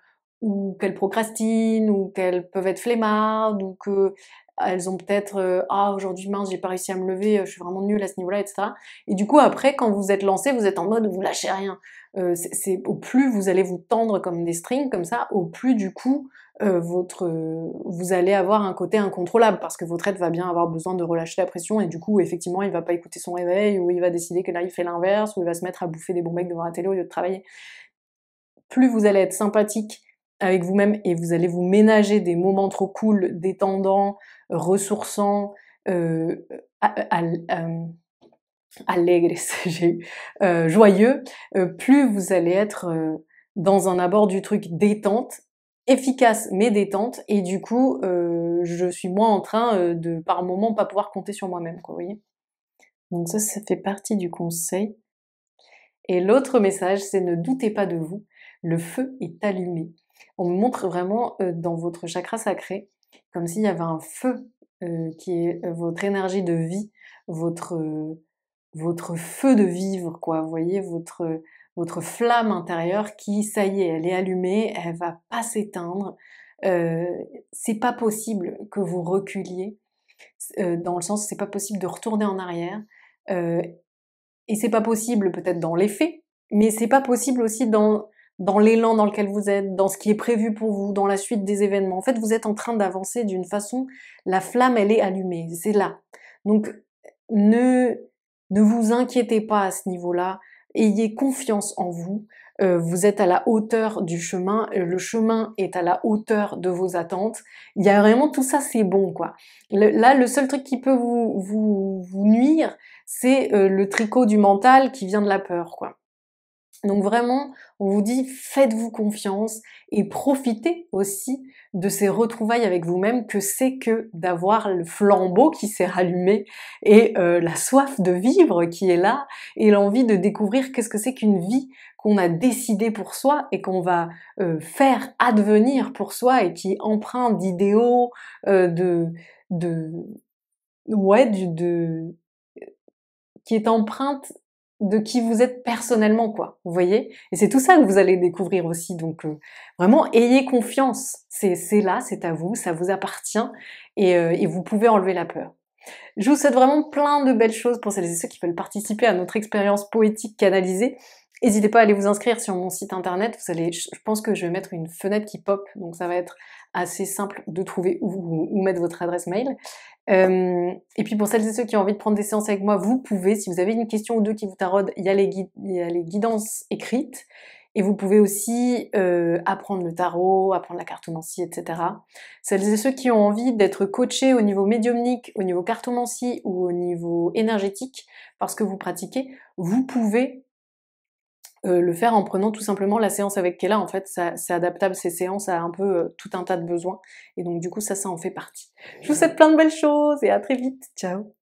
qu'elles procrastinent ou qu'elles peuvent être flemmardes ou qu'elles ont peut-être «Ah aujourd'hui mince j'ai pas réussi à me lever, je suis vraiment nulle à ce niveau-là» et cetera. Et du coup après quand vous êtes lancé, vous êtes en mode vous lâchez rien. C'est au plus vous allez vous tendre comme des strings comme ça, au plus du coup vous allez avoir un côté incontrôlable parce que votre être va bien avoir besoin de relâcher la pression et du coup effectivement il va pas écouter son réveil ou il va décider que là il fait l'inverse ou il va se mettre à bouffer des bons becs devant la télé au lieu de travailler. Plus vous allez être sympathique avec vous-même et vous allez vous ménager des moments trop cool, détendants, ressourçants, euh, alegres, joyeux, plus vous allez être dans un abord du truc détente, efficace mais détente, et du coup, je suis moins en train de, par moment, pas pouvoir compter sur moi-même, quoi, vous voyez. Donc ça fait partie du conseil. Et l'autre message, c'est ne doutez pas de vous, le feu est allumé. On me montre vraiment dans votre chakra sacré, comme s'il y avait un feu qui est votre énergie de vie, votre, votre feu de vivre, quoi. Vous voyez, votre flamme intérieure qui, ça y est, elle est allumée, elle va pas s'éteindre. Euh, c'est pas possible que vous reculiez, dans le sens, c'est pas possible de retourner en arrière. Euh, et c'est pas possible peut-être dans les faits, mais c'est pas possible aussi dans l'élan dans lequel vous êtes, dans ce qui est prévu pour vous, dans la suite des événements. En fait, vous êtes en train d'avancer d'une façon, la flamme, elle est allumée, c'est là. Donc, ne, ne vous inquiétez pas à ce niveau-là, ayez confiance en vous. Vous êtes à la hauteur du chemin, le chemin est à la hauteur de vos attentes. Il y a vraiment tout ça, c'est bon, quoi. Là, le seul truc qui peut vous nuire, c'est le tricot du mental qui vient de la peur, quoi. Donc vraiment, on vous dit faites-vous confiance et profitez aussi de ces retrouvailles avec vous-même que c'est que d'avoir le flambeau qui s'est rallumé et la soif de vivre qui est là et l'envie de découvrir qu'est-ce que c'est qu'une vie qu'on a décidée pour soi et qu'on va faire advenir pour soi et qui est empreinte d'idéaux, de ouais, qui est empreinte de qui vous êtes personnellement, quoi. Vous voyez? Et c'est tout ça que vous allez découvrir aussi. Donc vraiment, ayez confiance. C'est là, c'est à vous, ça vous appartient et vous pouvez enlever la peur. Je vous souhaite vraiment plein de belles choses pour celles et ceux qui veulent participer à notre expérience poétique canalisée. N'hésitez pas à aller vous inscrire sur mon site internet. Vous allez, je pense que je vais mettre une fenêtre qui pop, donc ça va être assez simple de trouver où mettre votre adresse mail. Et puis pour celles et ceux qui ont envie de prendre des séances avec moi, vous pouvez, si vous avez une question ou deux qui vous taraudent, il y a les guidances écrites. Et vous pouvez aussi apprendre le tarot, apprendre la cartomancie, etc. Celles et ceux qui ont envie d'être coachés au niveau médiumnique, au niveau cartomancie ou au niveau énergétique, parce que vous pratiquez, vous pouvez le faire en prenant tout simplement la séance avec Kella. En fait, c'est adaptable ces séances à un peu tout un tas de besoins. Et donc du coup, ça en fait partie. Je vous souhaite plein de belles choses et à très vite. Ciao!